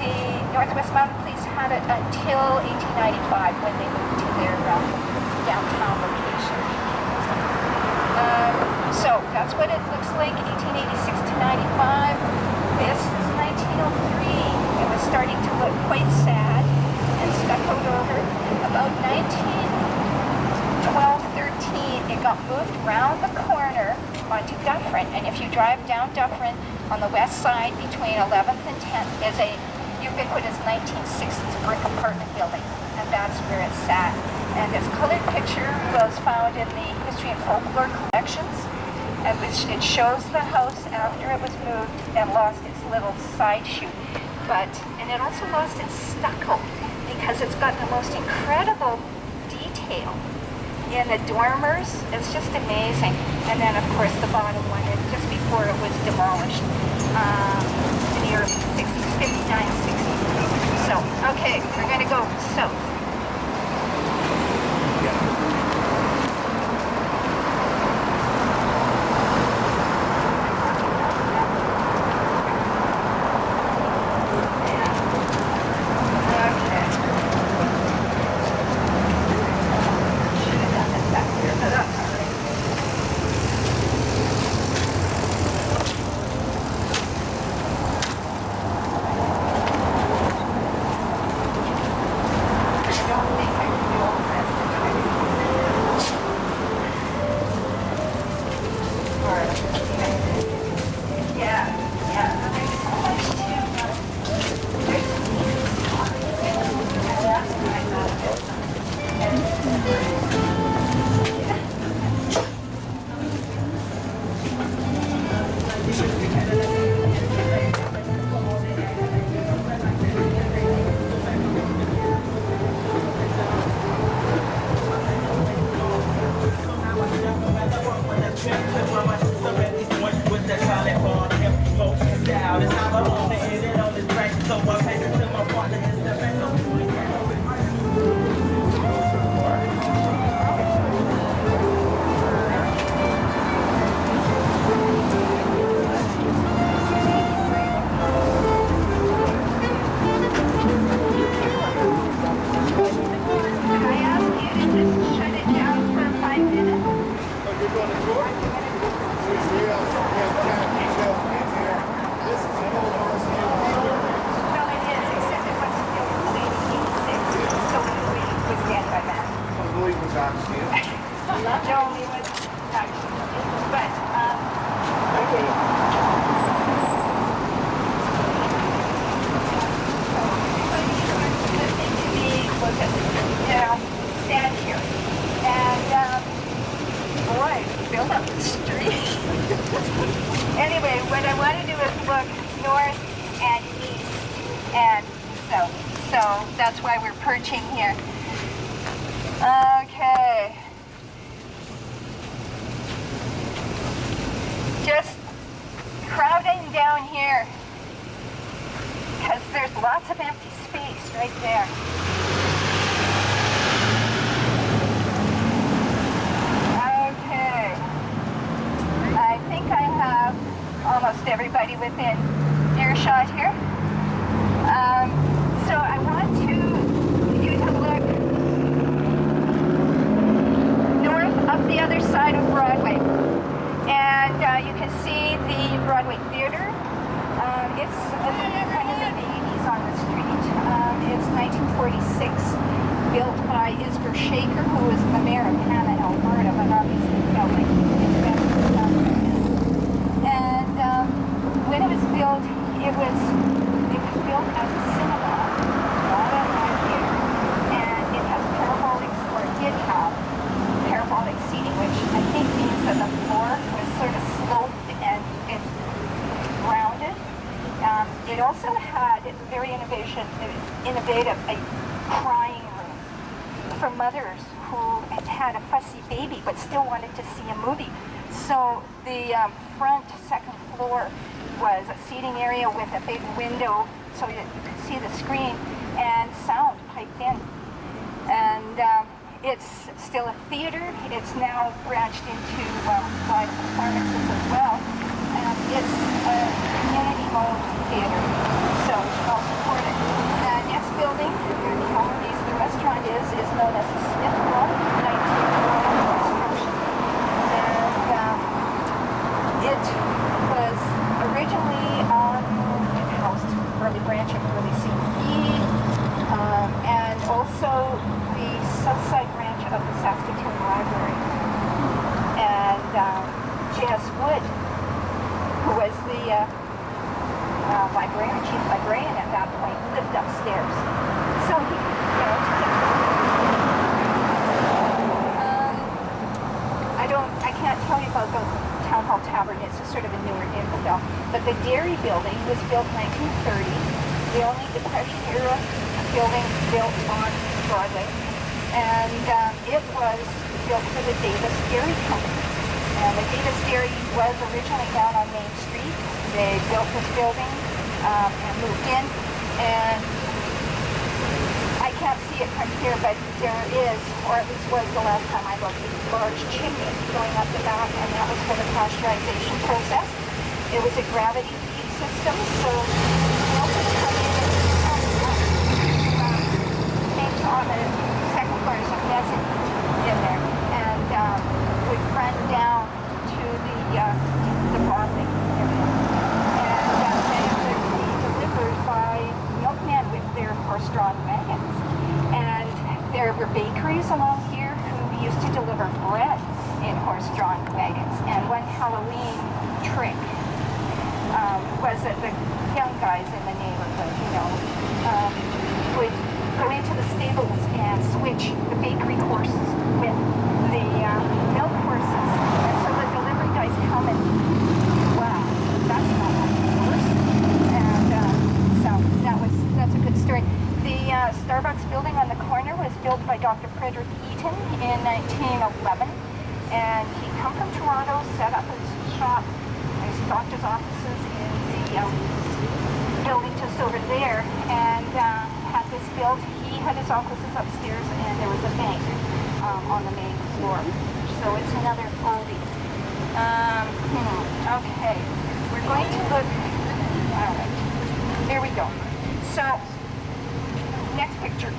The Northwest Mounted Police had it until 1895 when they moved to their downtown location. So that's what it looks like, 1886 to 95. This is 1903. It was starting to look quite sad and stuccoed over. About 1912-13, it got moved round the corner onto Dufferin. And if you drive down Dufferin on the west side between 11th and 10th is a ubiquitous 1960s brick apartment building. And that's where it's sat. And this colored picture was found in the History and Folklore collections, and it shows the house after it was moved and lost its little side chute. And it also lost its stucco because it's got the most incredible detail in the dormers. It's just amazing. And then of course the bottom one is just before it was demolished in the early 60s, 59, 60s. So, okay, we're going to go south. That's why we're perching here. Okay. Just crowding down here because there's lots of empty space right there. everybody within earshot here. So I want you to look north up the other side of Broadway. And you can see the Broadway Theater. It's one of the babies on the street. It's 1946, built by Isber Shaker, who was the mayor of Hannah, Alberta, but obviously felt like he did the best for South Africa. And when it was built, it was built as a cinema, not a theater, and it has parabolic, or did have parabolic seating, which I think means that the floor was sort of sloped and rounded. It also had very innovative, a crying room for mothers who had a fussy baby but still wanted to see a movie. So the front second floor was a seating area with a big window so that you could see the screen and sound piped in. And it's still a theater. It's now branched into live performances as well. It's a community mode theater, so I'll support it. The next building where the restaurant is known as the Smith Room, 1940 construction. And it was originally housed early branch of early CBE, and also the Southside branch of the Saskatoon Library. And J.S. Wood, who was the chief librarian at that point, lived upstairs. So he, I can't tell you about the Town Hall Tavern. It's a sort of a newer infill. But the dairy building was built in 1930, the only Depression era building built on Broadway. And it was built for the Davis Dairy Company. And the Davis Dairy was originally down on Main Street. They built this building and moved in. And I can't see it from here, but there is, or at least was the last time I looked, a large chimney going up the back, and that was for the pasteurization process. It was a gravity feed system, so milk would come in and came on the second floor, so mezzanine in there, and would run down to the bottling area. And then it would be delivered by milkmen with their horse-drawn wagons. And there were bakeries along here who used to deliver bread in horse-drawn wagons. And one Halloween trick was that the young guys in the neighborhood, would go into the stables and switch the bakery horses with the milk horses. And so the delivery guys come and, wow, that's not like a horse. And so that's a good story. The Starbucks building on the corner was built by Dr. Frederick Eaton in 1911. And he come from Toronto, set up his shop, his doctor's offices in the building just over there, and had this built. He had his offices upstairs, and there was a bank on the main floor. So it's another oldie. Okay, we're going to look. All right, there we go. So next picture.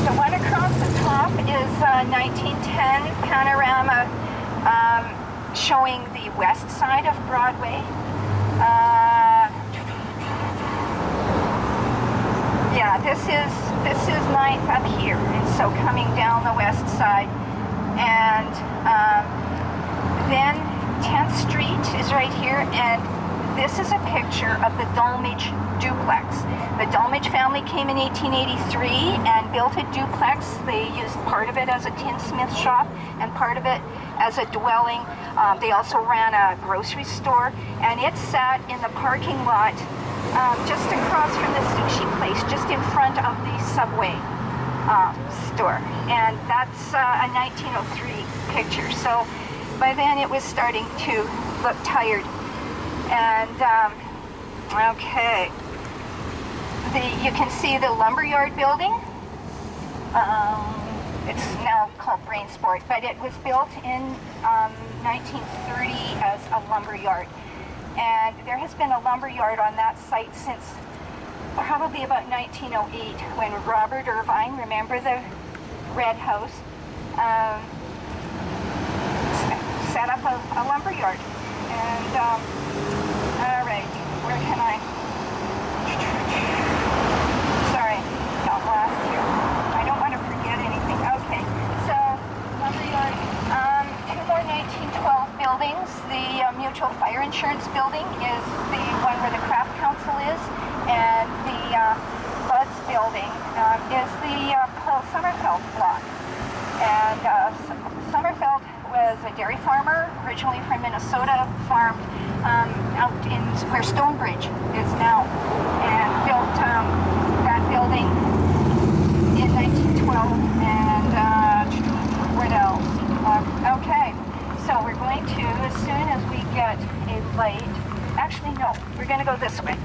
The one across the top is 1910 panorama showing the west side of Broadway. Yeah, this is 9th up here, and so coming down the west side, and then 10th Street is right here, and this is a picture of the Dolmage duplex. The Dolmage family came in 1883 and built a duplex. They used part of it as a tinsmith shop and part of it as a dwelling. They also ran a grocery store, and it sat in the parking lot just across from the sushi place, just in front of the Subway store. And that's a 1903 picture. So by then it was starting to look tired. And okay, you can see the lumberyard building. it's now called Brainsport, but it was built in 1930 as a lumber yard. And there has been a lumber yard on that site since probably about 1908 when Robert Irvine, remember the red house, set up a lumber yard. And all right, where can I? Sorry, got lost here. I don't want to forget anything. Okay, so lumber yard. Two more 1912 buildings. The Mutual Fire Insurance building is the one where the Craft Council is, and the Buds building is the Paul Sommerfeld block. And Sommerfeld was a dairy farmer, originally from Minnesota, farmed out in where Stonebridge is now, and built that building in 1912. And what else? Okay, so we're going to, as soon as we get a light, actually no, we're going to go this way.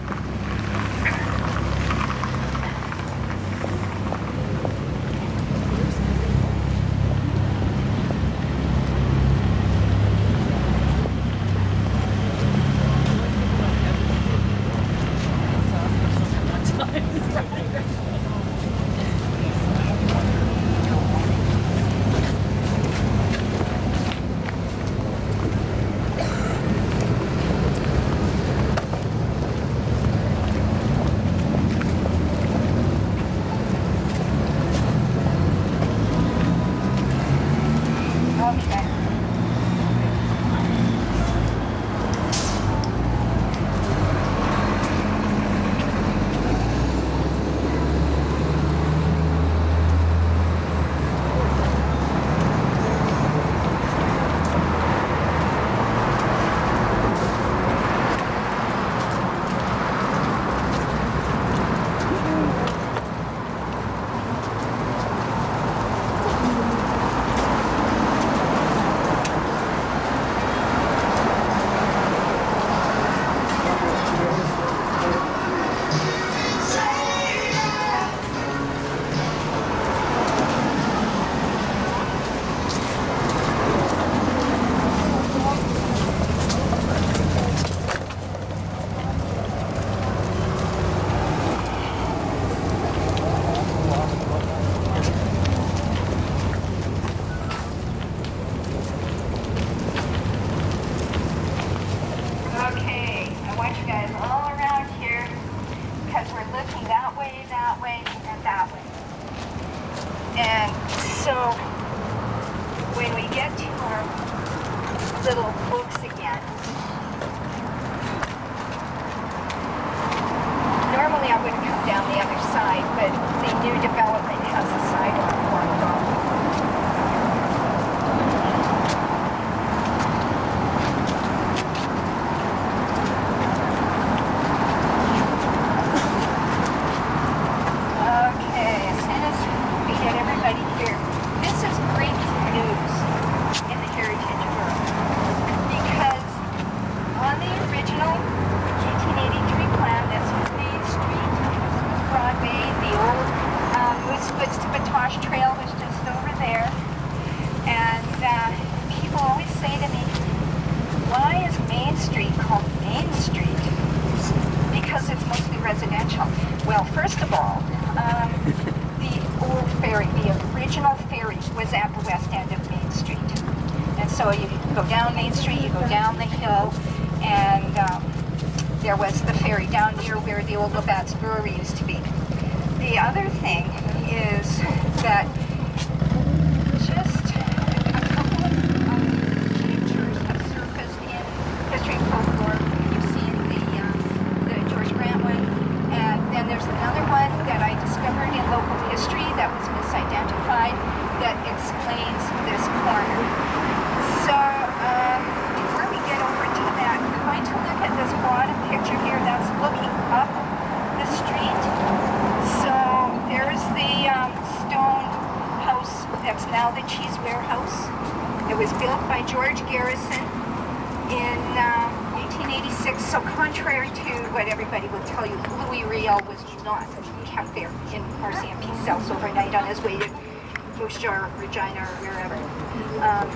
Moose Jaw, Regina, or wherever,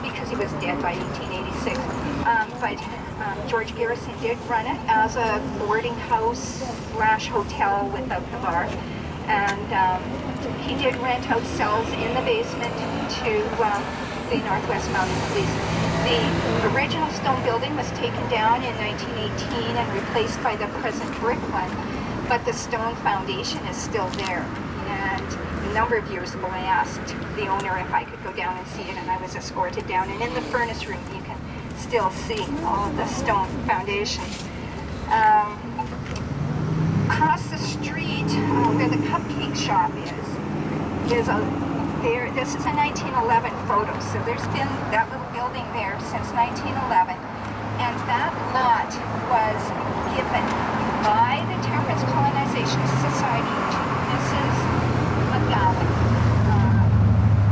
because he was dead by 1886. But George Garrison did run it as a boarding house / hotel without the bar. And he did rent out cells in the basement to the Northwest Mounted Police. The original stone building was taken down in 1918 and replaced by the present brick one, but the stone foundation is still there. And a number of years ago I asked the owner if I could go down and see it, and I was escorted down. And in the furnace room you can still see all of the stone foundation. Across the street where the cupcake shop is there. This is a 1911 photo, so there's been that little building there since 1911, and that lot was given by the Terrorist Colonization Society to Mrs. McGowan.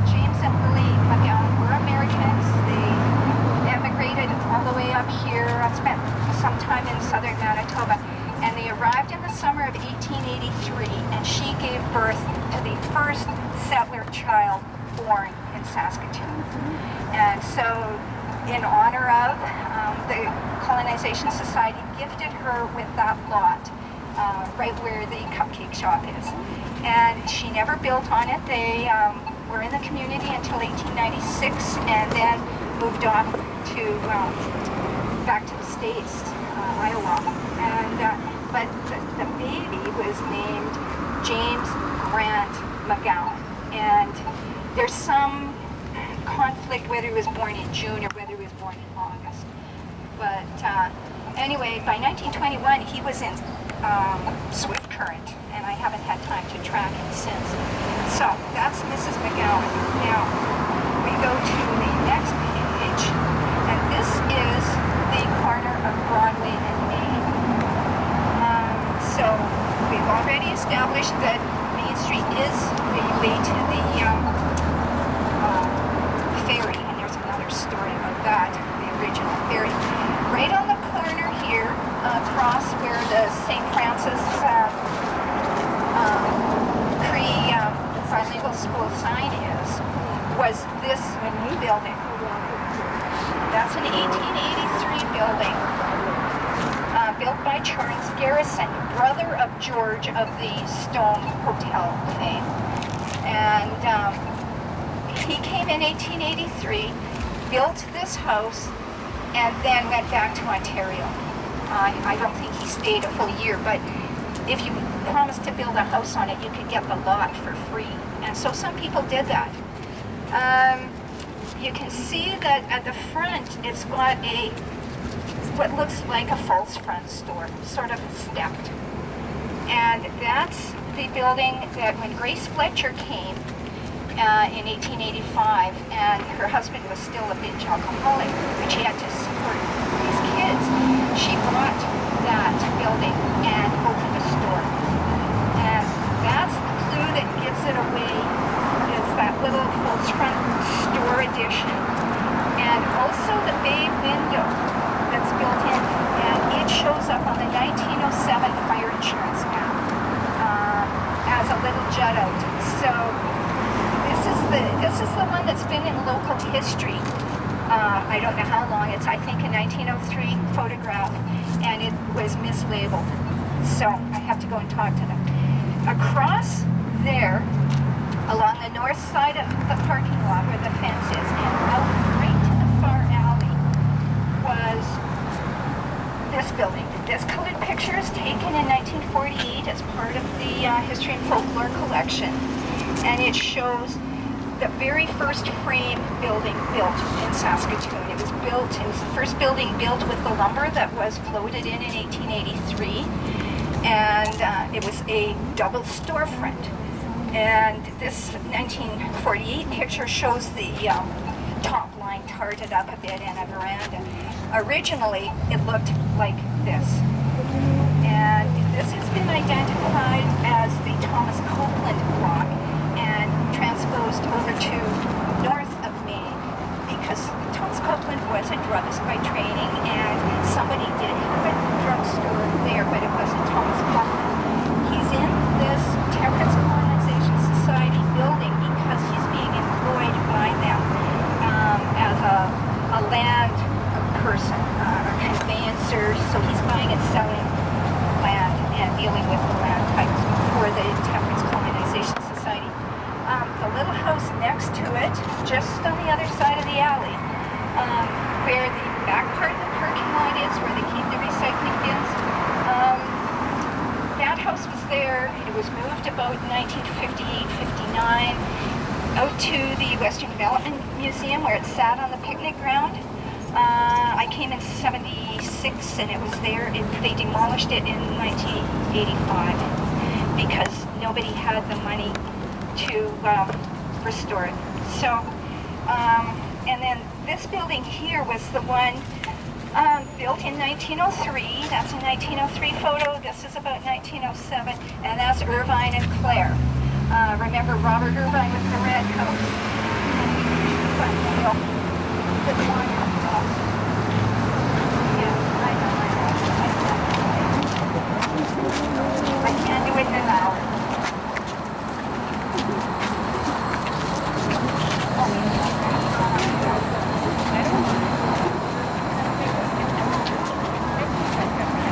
James and Lily McGowan were Americans. They emigrated all the way up here. I spent some time in southern Manitoba. And they arrived in the summer of 1883, and she gave birth to the first settler child born in Saskatoon. And so, in honor of, the Colonization Society gifted her with that lot, right where the cupcake shop is. And she never built on it. They were in the community until 1896, and then moved off to back to the States, Iowa. And but the baby was named James Grant McGowan, and there's some conflict whether he was born in June or whether he was born in August. But anyway, by 1921 he was in Swift Current, and I haven't had time to track him since. So that's Mrs. McGowan. Now we go to the next page, and this is the corner of Broadway and Main. So we've already established that Main Street is the way to the ferry, and there's another story about that, the original ferry. Right on the corner here, across where the St. Francis Cree-Bilingual School sign is, was this building. That's an 1883 building. Built by Charles Garrison, brother of George of the Stone Hotel fame. And he came in 1883, built this house, and then went back to Ontario. I don't think he stayed a full year, but if you promised to build a house on it, you could get the lot for free. And so some people did that. You can see that at the front, it's got what looks like a false front store, sort of stepped. And that's the building that when Grace Fletcher came in 1885, and her husband was still a binge alcoholic, and she had to support these kids, she bought that building and opened a store. And that's the clue that gives it away, is that little false front store addition. And also the bay window that's built in, and it shows up on the 1907 fire insurance map as a little jut out. So this is the one that's been in local history. I don't know how long. It's, I think, a 1903 photograph, and it was mislabeled. So I have to go and talk to them. Across there, along the north side of the parking lot where the fence is, and out right to the far alley, was this building. This colored picture is taken in 1948 as part of the History and Folklore collection, and it shows the very first frame building built in Saskatoon. It was the first building built with the lumber that was floated in 1883, and it was a double storefront. And this 1948 picture shows the top line tarted up a bit and a veranda. Originally, it looked like this. And this has been identified as the Thomas Copeland block and transposed over to north of Main, because Thomas Copeland was a druggist by training, and somebody did have a drugstore there, but it wasn't Thomas Copeland. He's in this Terrorist Colonization Society building because he's being just on the other side of the alley, where the back part of the parking lot is, where they keep the recycling bins. That house was there. It was moved about 1958, 59 out to the Western Development Museum, where it sat on the picnic ground. I came in 76 and it was there. They demolished it in 1985 because nobody had the money to restore it. So, and then this building here was the one built in 1903. That's a 1903 photo. This is about 1907, and that's Irvine and Claire. Remember Robert Irvine with the red coat? I can't do it in an hour.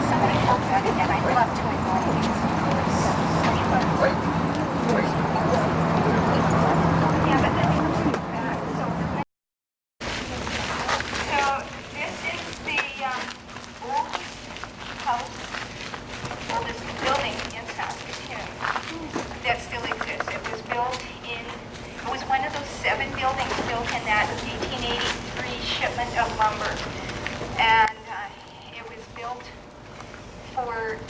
Somebody told me that, and I love to ignore these. Yeah, but then so this is the oldest house, oldest building in Saskatoon that still exists. It was one of those 7 buildings built in that 1883 shipment of lumber. And it was built for a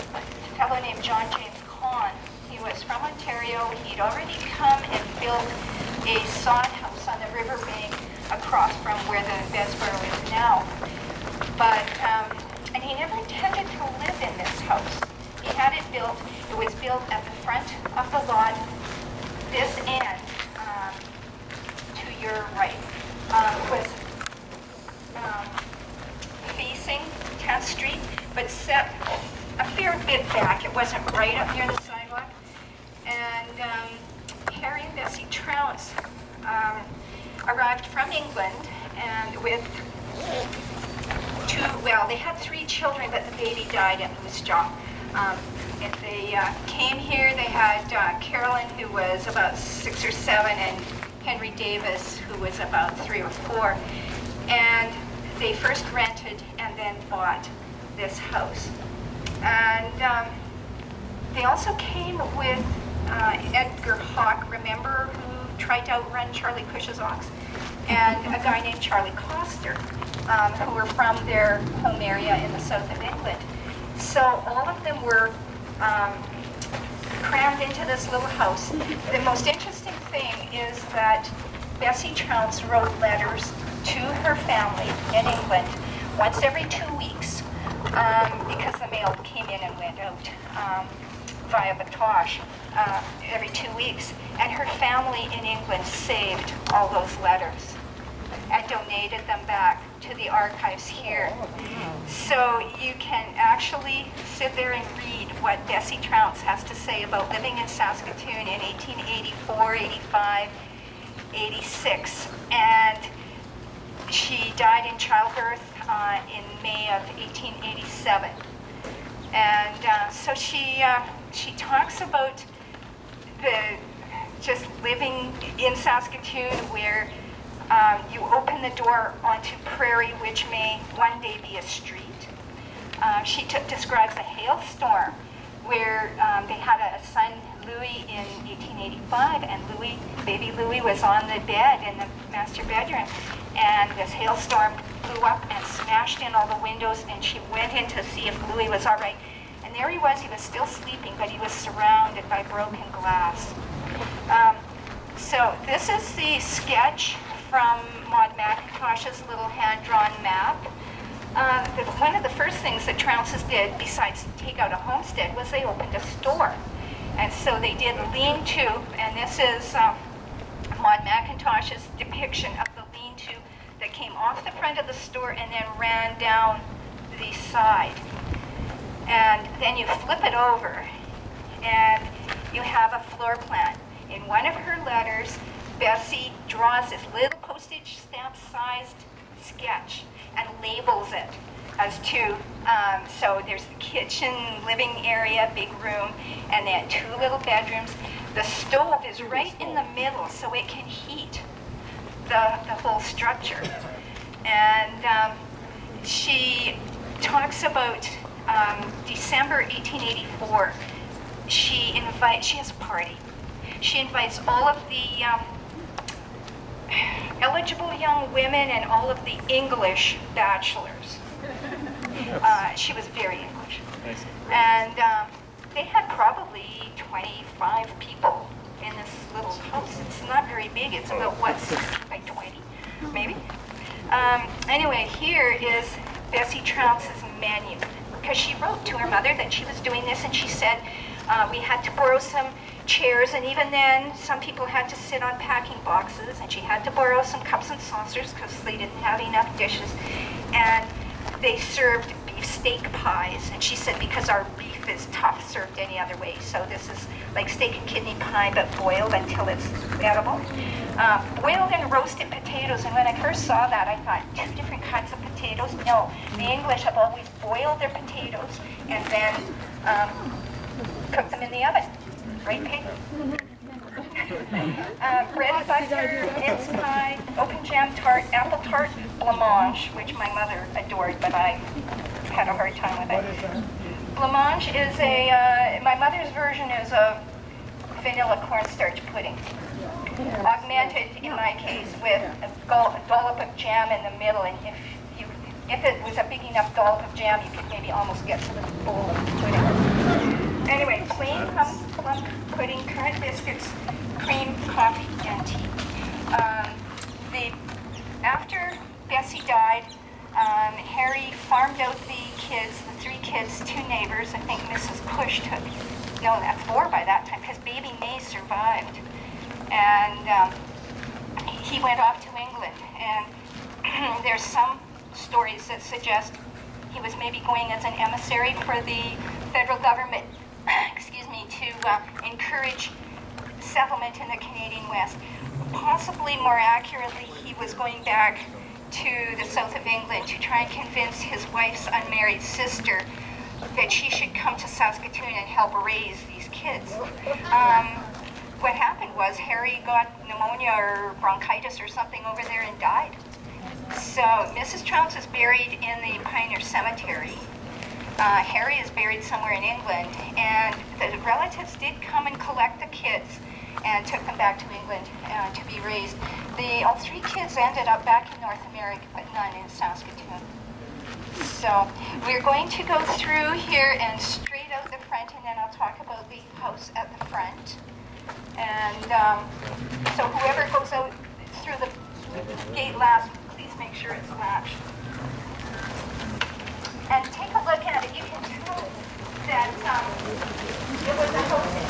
fellow named John James Conn. He was from Ontario. He'd already come and built a sod house on the riverbank across from where the Vesboro is now. But, and he never intended to live in this house. He had it built. It was built at the front of the lot, this end, to your right, was facing 10th Street, but set a fair bit back. It wasn't right up near the sidewalk. And Harry and Bessie Trounce arrived from England and with they had 3 children, but the baby died in Moose Jaw. And they came here. They had Carolyn, who was about 6 or 7, and Henry Davis, who was about 3 or 4. And they first rented and then bought this house. And they also came with Edgar Hawk, remember, who tried to outrun Charlie Cush's ox, and a guy named Charlie Coster, who were from their home area in the south of England. So all of them were crammed into this little house. The most interesting thing is that Bessie Trounce wrote letters to her family in England once every 2 weeks because the mail came in and went out via Batoche every 2 weeks. And her family in England saved all those letters and donated them back to the archives here. So you can actually sit there and read what Bessie Trounce has to say about living in Saskatoon in 1884, 85, 86. And she died in childbirth in May of 1887. And so she talks about just living in Saskatoon, where you open the door onto prairie, which may one day be a street. She describes a hailstorm where they had a son, Louis, in 1885, and baby Louis was on the bed in the master bedroom, and this hailstorm blew up and smashed in all the windows, and she went in to see if Louis was all right. And there he was still sleeping, but he was surrounded by broken glass. So this is the sketch from Maud McIntosh's little hand-drawn map. One of the first things that Trounces did, besides take out a homestead, was they opened a store. And so they did lean-to, and this is Maud McIntosh's depiction of the lean-to that came off the front of the store and then ran down the side. And then you flip it over, and you have a floor plan. In one of her letters, Bessie draws this little postage stamp sized sketch and labels it as to, so there's the kitchen, living area, big room, and then 2 little bedrooms. The stove is right in the middle so it can heat the whole structure. And she talks about December 1884. She has a party. She invites all of the eligible young women and all of the English bachelors. She was very English. Nice. And they had probably 25 people in this little house. It's not very big. It's about, what, 60 by 20, maybe? Anyway, here is Bessie Trounce's menu, because she wrote to her mother that she was doing this, and she said we had to borrow some chairs, and even then some people had to sit on packing boxes, and she had to borrow some cups and saucers because they didn't have enough dishes, and they served beefsteak pies, and she said because our beef is tough served any other way, so this is like steak and kidney pie but boiled until it's edible. Boiled and roasted potatoes, and when I first saw that I thought, 2 different kinds of potatoes? No, the English have always boiled their potatoes and then cooked them in the oven. Right, Pete? Bread butter, mince pie, open jam tart, apple tart, blancmange, which my mother adored, but I had a hard time with it. Blancmange is my mother's version is a vanilla cornstarch pudding, augmented in my case with a dollop of jam in the middle, and if it was a big enough dollop of jam, you could maybe almost get to the bowl of pudding. Anyway, plain plum pudding, currant biscuits, cream, coffee, and tea. After Bessie died, Harry farmed out the kids, the 3 kids, to neighbors. I think Mrs. Cush took, no, that's 4 by that time, because baby May survived. And he went off to England. And there's some stories that suggest he was maybe going as an emissary for the federal government, to encourage settlement in the Canadian West. Possibly more accurately, he was going back to the south of England to try and convince his wife's unmarried sister that she should come to Saskatoon and help raise these kids. What happened was Harry got pneumonia or bronchitis or something over there and died. So Mrs. Trounce is buried in the Pioneer Cemetery. Harry is buried somewhere in England, and the relatives did come and collect the kids and took them back to England to be raised. All 3 kids ended up back in North America, but none in Saskatoon. So we're going to go through here and straight out the front, and then I'll talk about the house at the front. And so whoever goes out through the gate last, please make sure it's latched. And take a look at it. You can tell that it was a house in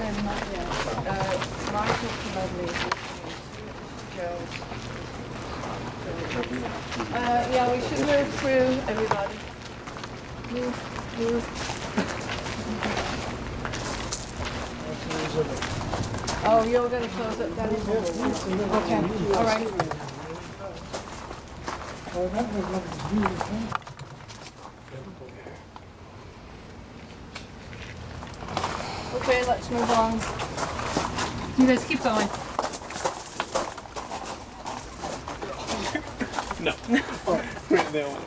I'm not yet. Marshall's lovely. Joe. Yeah, we should move through, everybody. Move. Oh, you're going to close it then? Okay, all right. Okay, let's move on. You guys keep going. No. Wait, that one.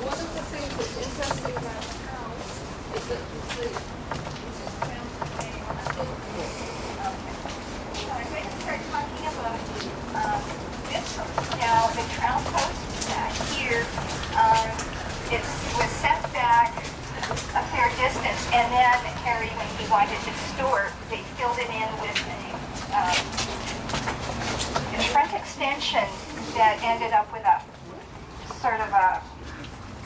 One of the things that's interesting about the house is that I'm going to start talking about this house. Now, the Trounce house here, it was set back a fair distance, and then Terry, when he wanted to store, they filled it in with a front extension that ended up with a sort of a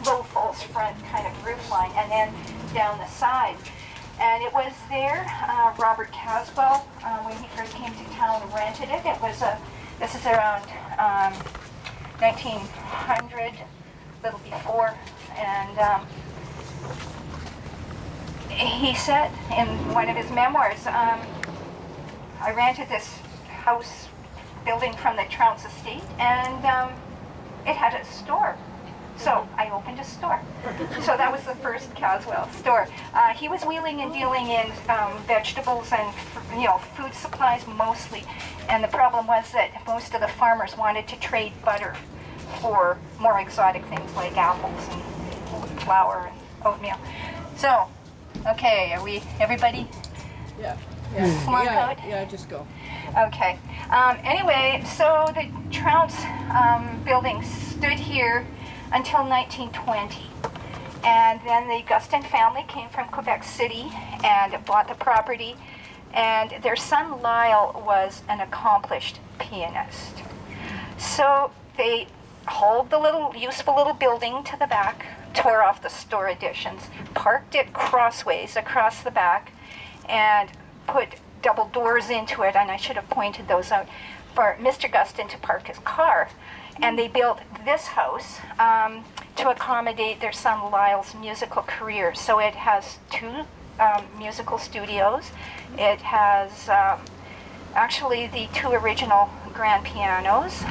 low false front kind of roof line, and then down the side. And it was there, Robert Caswell, when he first came to town, rented it. It was this is around 1900, a little before, and he said in one of his memoirs, I rented this house building from the Trounce estate, and it had a store. So I opened a store. So that was the first Caswell store. He was wheeling and dealing in vegetables and food supplies mostly. And the problem was that most of the farmers wanted to trade butter for more exotic things like apples and flour and oatmeal. So, okay, are we, everybody? Yeah. Slunk out? Yeah, just go. Okay. Anyway, so the Trounce building stood here until 1920. And then the Gustin family came from Quebec City and bought the property. And their son Lyle was an accomplished pianist. So they hauled the useful little building to the back, tore off the store additions, parked it crossways across the back, and put double doors into it, and I should have pointed those out, for Mr. Gustin to park his car. And they built this house to accommodate their son Lyle's musical career. So it has two musical studios. It has actually the two original grand pianos.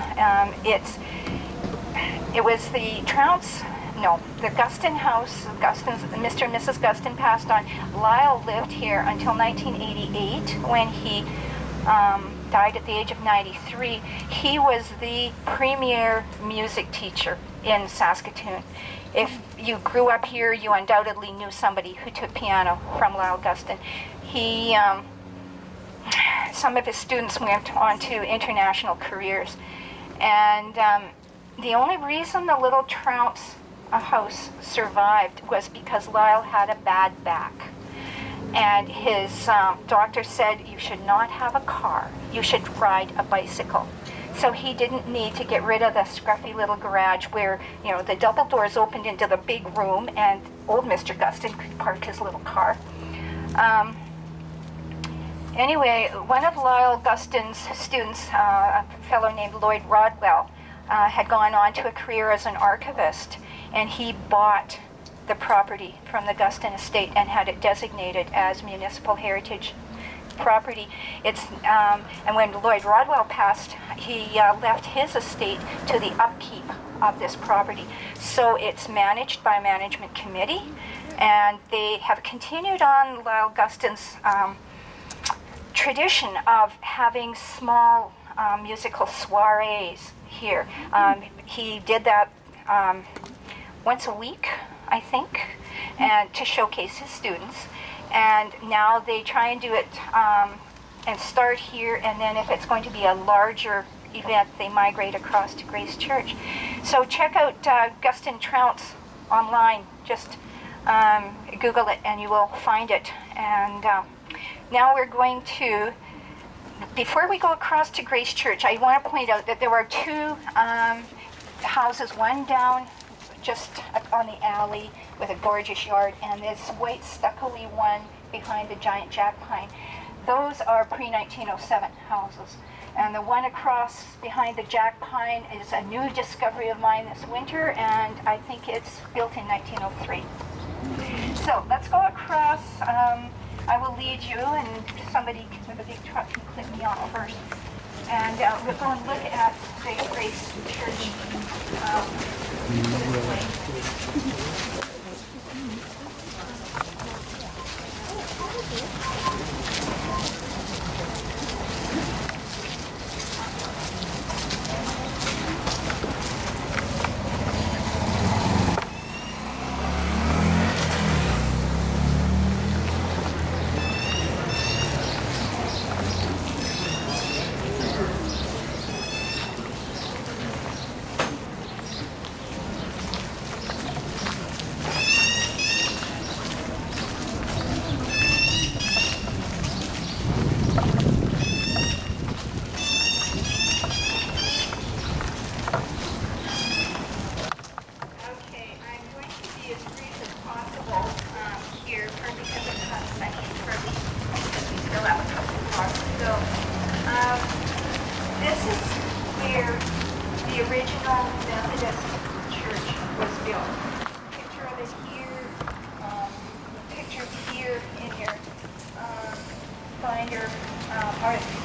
It was the Trounce, no, the Gustin house. Mr. and Mrs. Gustin passed on. Lyle lived here until 1988 when he died at the age of 93. He was the premier music teacher in Saskatoon. If you grew up here, you undoubtedly knew somebody who took piano from Lyle Gustin. Some of his students went on to international careers. And the only reason the little Trounce house survived was because Lyle had a bad back. And his doctor said, you should not have a car, you should ride a bicycle. So he didn't need to get rid of the scruffy little garage where, the double doors opened into the big room and old Mr. Gustin could park his little car. Anyway, one of Lyle Gustin's students, a fellow named Lloyd Rodwell, had gone on to a career as an archivist, and he bought the property from the Gustin estate and had it designated as municipal heritage property. And when Lloyd Rodwell passed, he left his estate to the upkeep of this property. So it's managed by a management committee, and they have continued on Lyle Gustin's tradition of having small musical soirees here. He did that once a week, I think, and to showcase his students. And now they try and do it and start here, and then if it's going to be a larger event, they migrate across to Grace Church. So check out Gustin Trounce online. Just Google it and you will find it. And now we're going to, before we go across to Grace Church, I want to point out that there are two houses, one down just on the alley with a gorgeous yard, and this white stucco-y one behind the giant jack pine. Those are pre-1907 houses. And the one across behind the jack pine is a new discovery of mine this winter, and I think it's built in 1903. So let's go across. I will lead you, and somebody with a big truck can clip me off first. And we'll go and look at the Grace Church this way.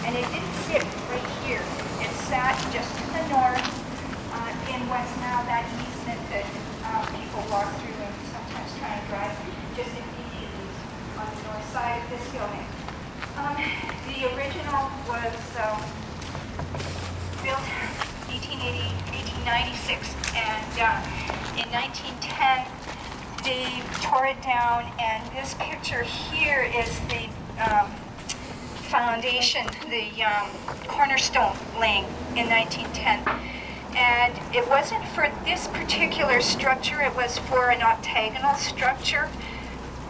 And it didn't sit right here. It sat just to the north in what's now that easement that people walk through and sometimes try and drive, just immediately on the north side of this building. The original was built 1896, and in 1910 they tore it down, and this picture here is the foundation, the cornerstone laying in 1910. And it wasn't for this particular structure, it was for an octagonal structure,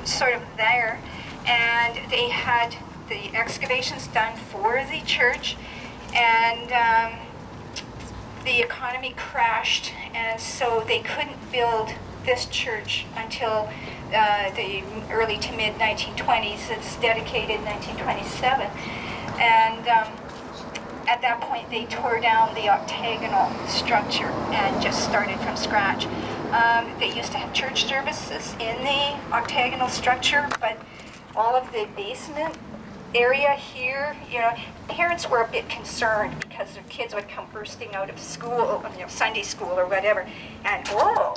sort of there. And they had the excavations done for the church, and the economy crashed, and so they couldn't build this church until the early to mid 1920s. It's dedicated in 1927, and at that point they tore down the octagonal structure and just started from scratch. They used to have church services in the octagonal structure, but all of the basement area here, you know, parents were a bit concerned because their kids would come bursting out of school, you know, Sunday school or whatever, and oh,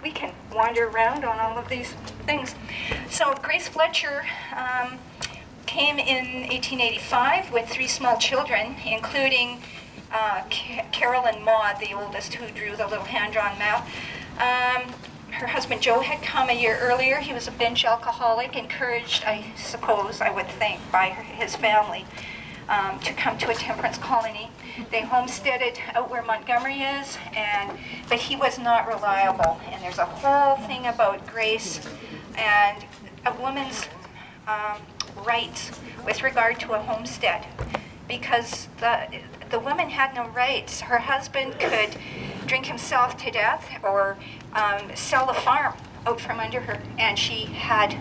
we can wander around on all of these things. So Grace Fletcher came in 1885 with 3 small children, including Carol and Maud, the oldest, who drew the little hand-drawn map. Her husband Joe had come a year earlier. He was a bench alcoholic, encouraged, I suppose, I would think, by his family to come to a temperance colony. They homesteaded out where Montgomery is, but he was not reliable. And there's a whole thing about Grace and a woman's rights with regard to a homestead, because the woman had no rights. Her husband could drink himself to death or sell the farm out from under her, and she had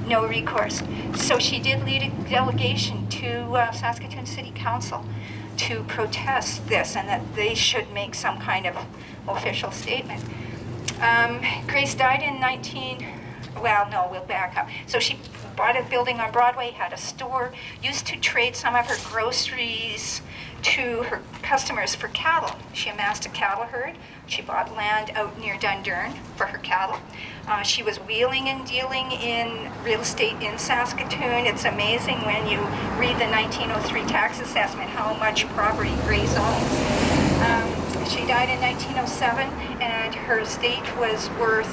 no recourse. So she did lead a delegation to Saskatoon City Council to protest this, and that they should make some kind of official statement. Grace died in we'll back up. So she bought a building on Broadway, had a store, used to trade some of her groceries to her customers for cattle. She amassed a cattle herd. She bought land out near Dundurn for her cattle. She was wheeling and dealing in real estate in Saskatoon. It's amazing when you read the 1903 tax assessment how much property Grace owns. She died in 1907, and her estate was worth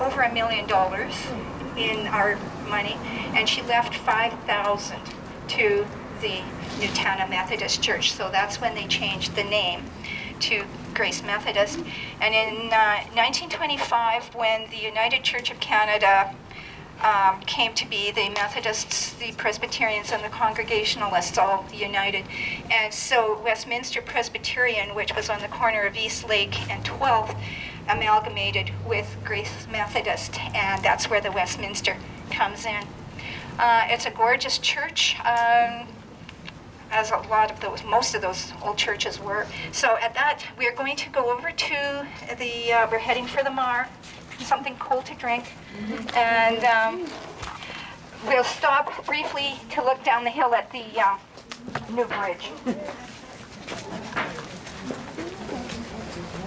over $1 million in our money, and she left $5,000 to the Nutana Methodist Church. So that's when they changed the name to Grace Methodist. And in 1925, when the United Church of Canada came to be. The Methodists, the Presbyterians, and the Congregationalists all united. And so Westminster Presbyterian, which was on the corner of East Lake and 12th, amalgamated with Grace Methodist, and that's where the Westminster comes in. It's a gorgeous church, as most of those old churches were. So at that, we're going to go over to we're heading for the Mar, something cool to drink, and we'll stop briefly to look down the hill at the new bridge.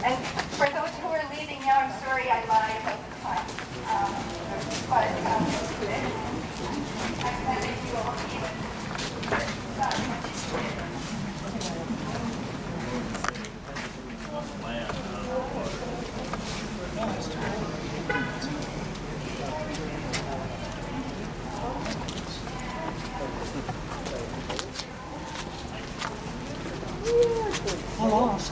And for those who are leaving now, I'm sorry I lied about the time. But I think you all even. I'll ask.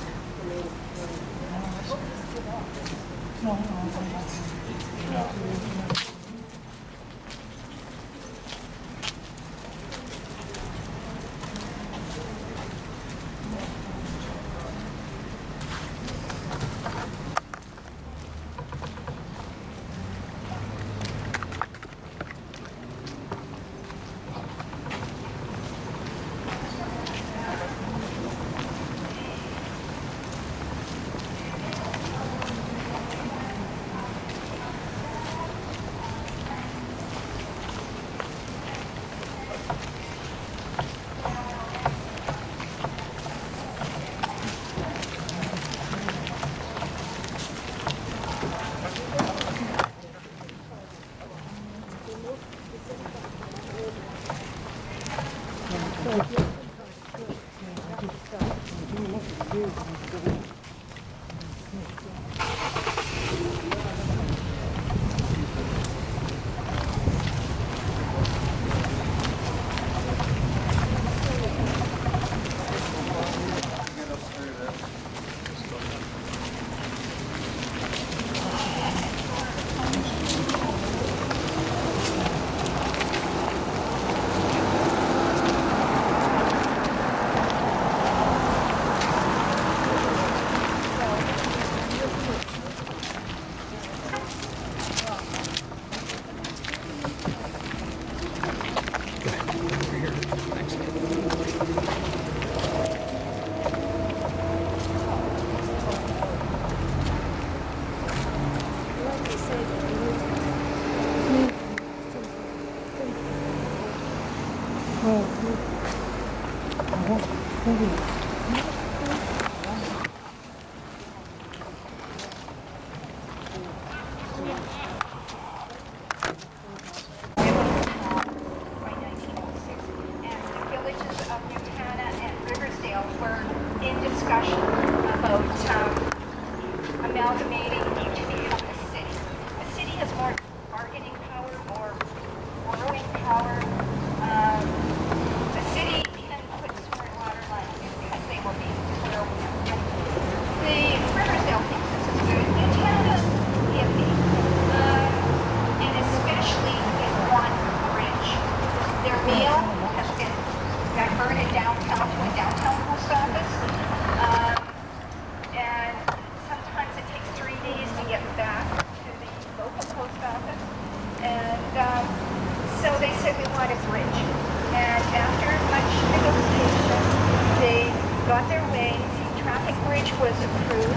By 1906, and the villages of Nutana and Riversdale were in discussion about amalgamating to become a city. A city has more bargaining power, more borrowing power. A city can put smart water lines in because they will be twirled. The Riversdale thinks this is good. Nutana, iffy. And especially in one bridge. Their mail has been diverted downtown to a downtown post office. And sometimes it takes 3 days to get back to the local post office. And so they said we want a bridge. And after much negotiation, they got their way. The traffic bridge was approved,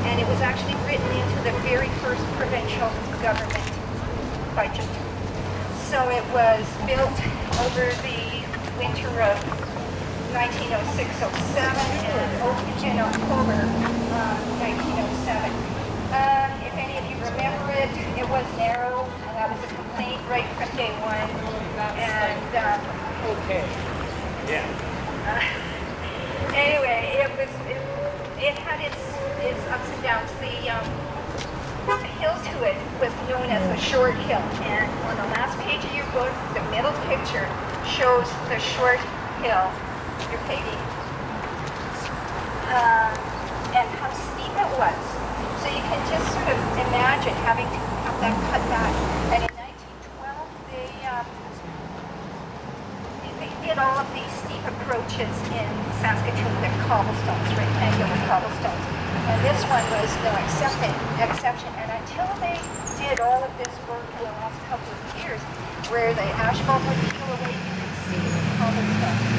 and it was actually written into the very first provincial government budget. So it was built over the winter of 1906-07 and opened in October 1907. If any of you remember it, it was narrow, and that was a complaint right from day one. And Okay. Yeah. anyway, it had its ups and downs. The hill to it was known as the short hill, and on the last page of your book, the middle picture shows the short hill, your Peggy, and how steep it was. So you can just sort of imagine having to have that cut back. And in 1912, did all of these steep approaches in Saskatoon. They're cobblestones, rectangular cobblestones. And this one was no exception. And until they did all of this work in the last couple of years, where the asphalt would peel away, you could see the cobblestones.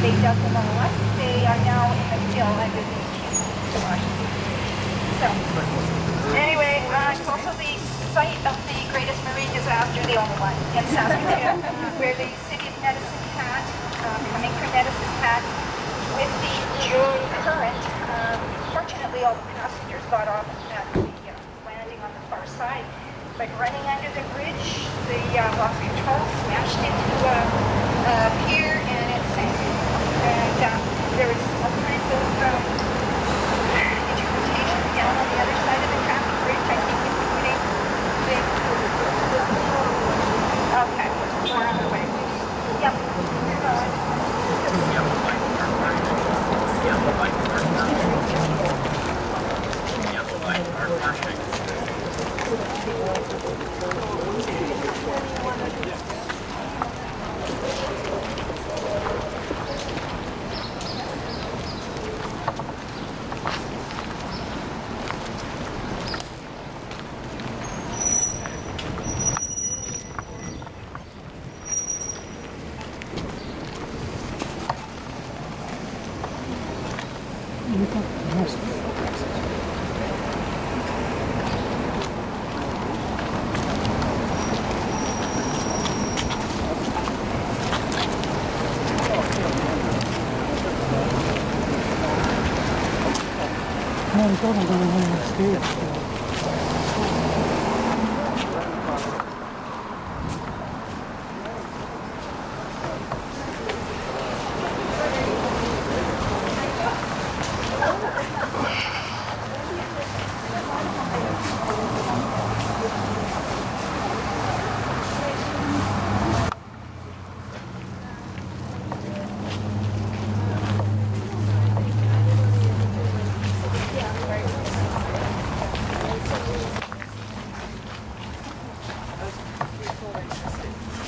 They dug them all up. They are now in the fill underneath Washington. So, anyway, it's also the site of the greatest marine disaster, the only one in Saskatoon, where the city of Medicine Hat, coming from Medicine Hat, with the June current, fortunately all the passengers got off at the landing on the far side, but running under the bridge, the lost control, smashed into a pier, and it sank. And there was all kinds of interpretation down on the other side of the traffic bridge, I think including the... Okay, we're on the way. Yep.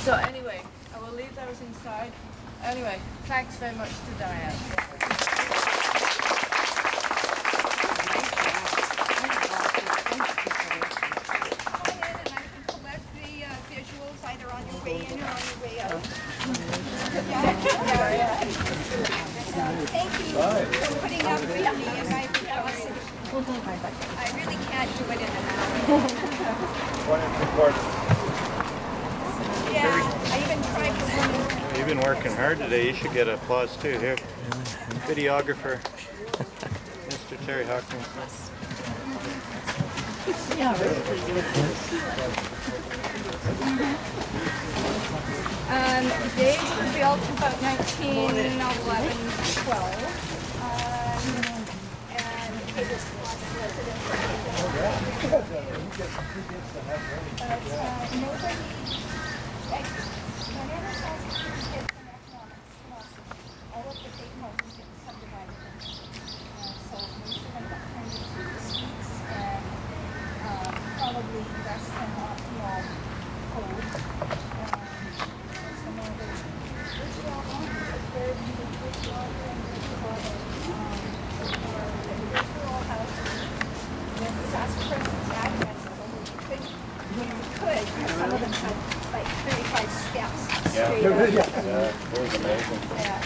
So anyway, I will leave those inside. Anyway, thanks very much to Dianne. Either on your way in or on your way out. Thank you for putting up with me and my curiosity. I really can't do it in an hour. Yeah, I even tried to run. You've been working hard today. You should get applause too. Here, videographer, Mr. Terry Hoknes. They were built about 1911, 12. And it was nobody, like, whenever Saskatoon gets an economic loss, all of the big homes get subdivided. So most of them got turned into suites and probably less than optimal code. Some of the visual homes, very visual houses with Saskatoon's addresses. Some of them had like 35 steps straight up. It was amazing. Yeah.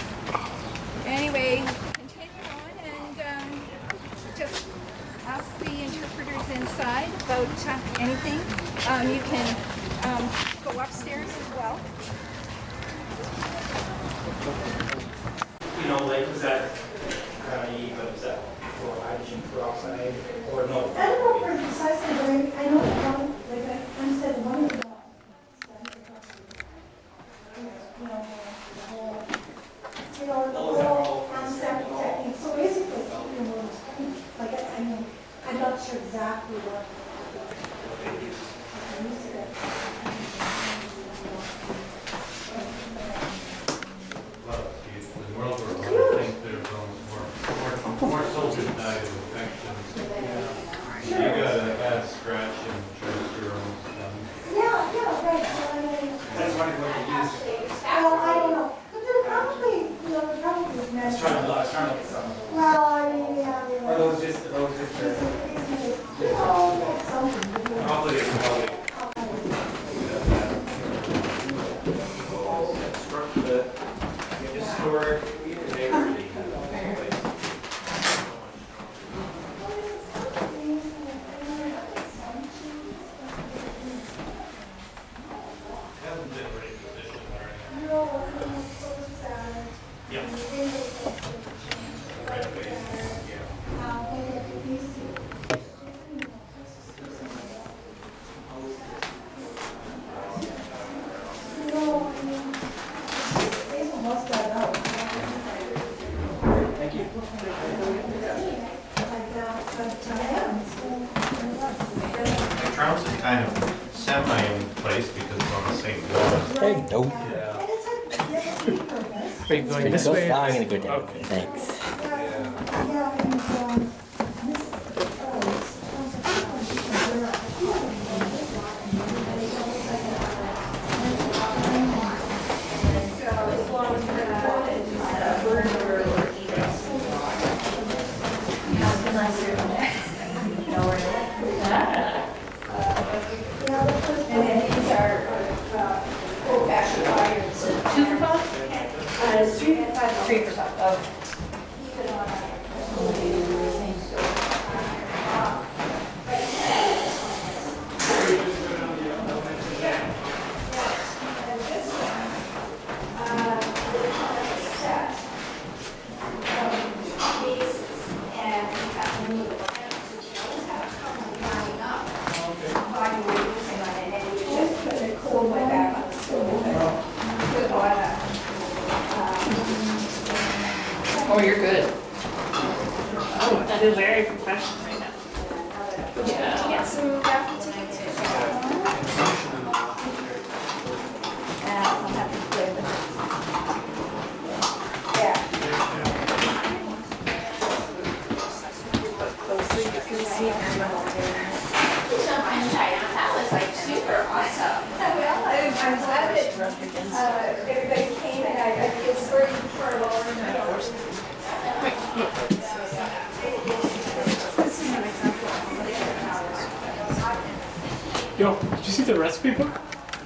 Anyway, continue on and just ask the interpreters inside about anything. You can go upstairs as well. You know, like, was that kind of neat, but was that for hydrogen peroxide or no? I don't know precisely, but I know that one, like I said, one of the the whole concept technique. So basically, like I mean, I'm not sure exactly what I used it. The world over, I think there's more soldiers died of infections. You gotta add scratch and transfer almost done. Yeah, right. So I mean, That's wondering what they use. well, I don't know. I was trying to look at some. Well, I mean, yeah, Are those just probably. The historic neighborhood. Hasn't been repositioned or anything. Yeah. Thank you. Trounce is kind of semi in place because it's on the same wall. Hey, no. Are you going this way? I'm gonna go down. Thanks. Oh, you're good. Oh, that is very professional right now. Yeah. Get some raffle tickets. I'm happy to play with it. Yeah. Closely, you can see That was like super awesome. Well, I'm glad that everybody came and I feel sorry for Lauren. Yo, did you see the recipe book?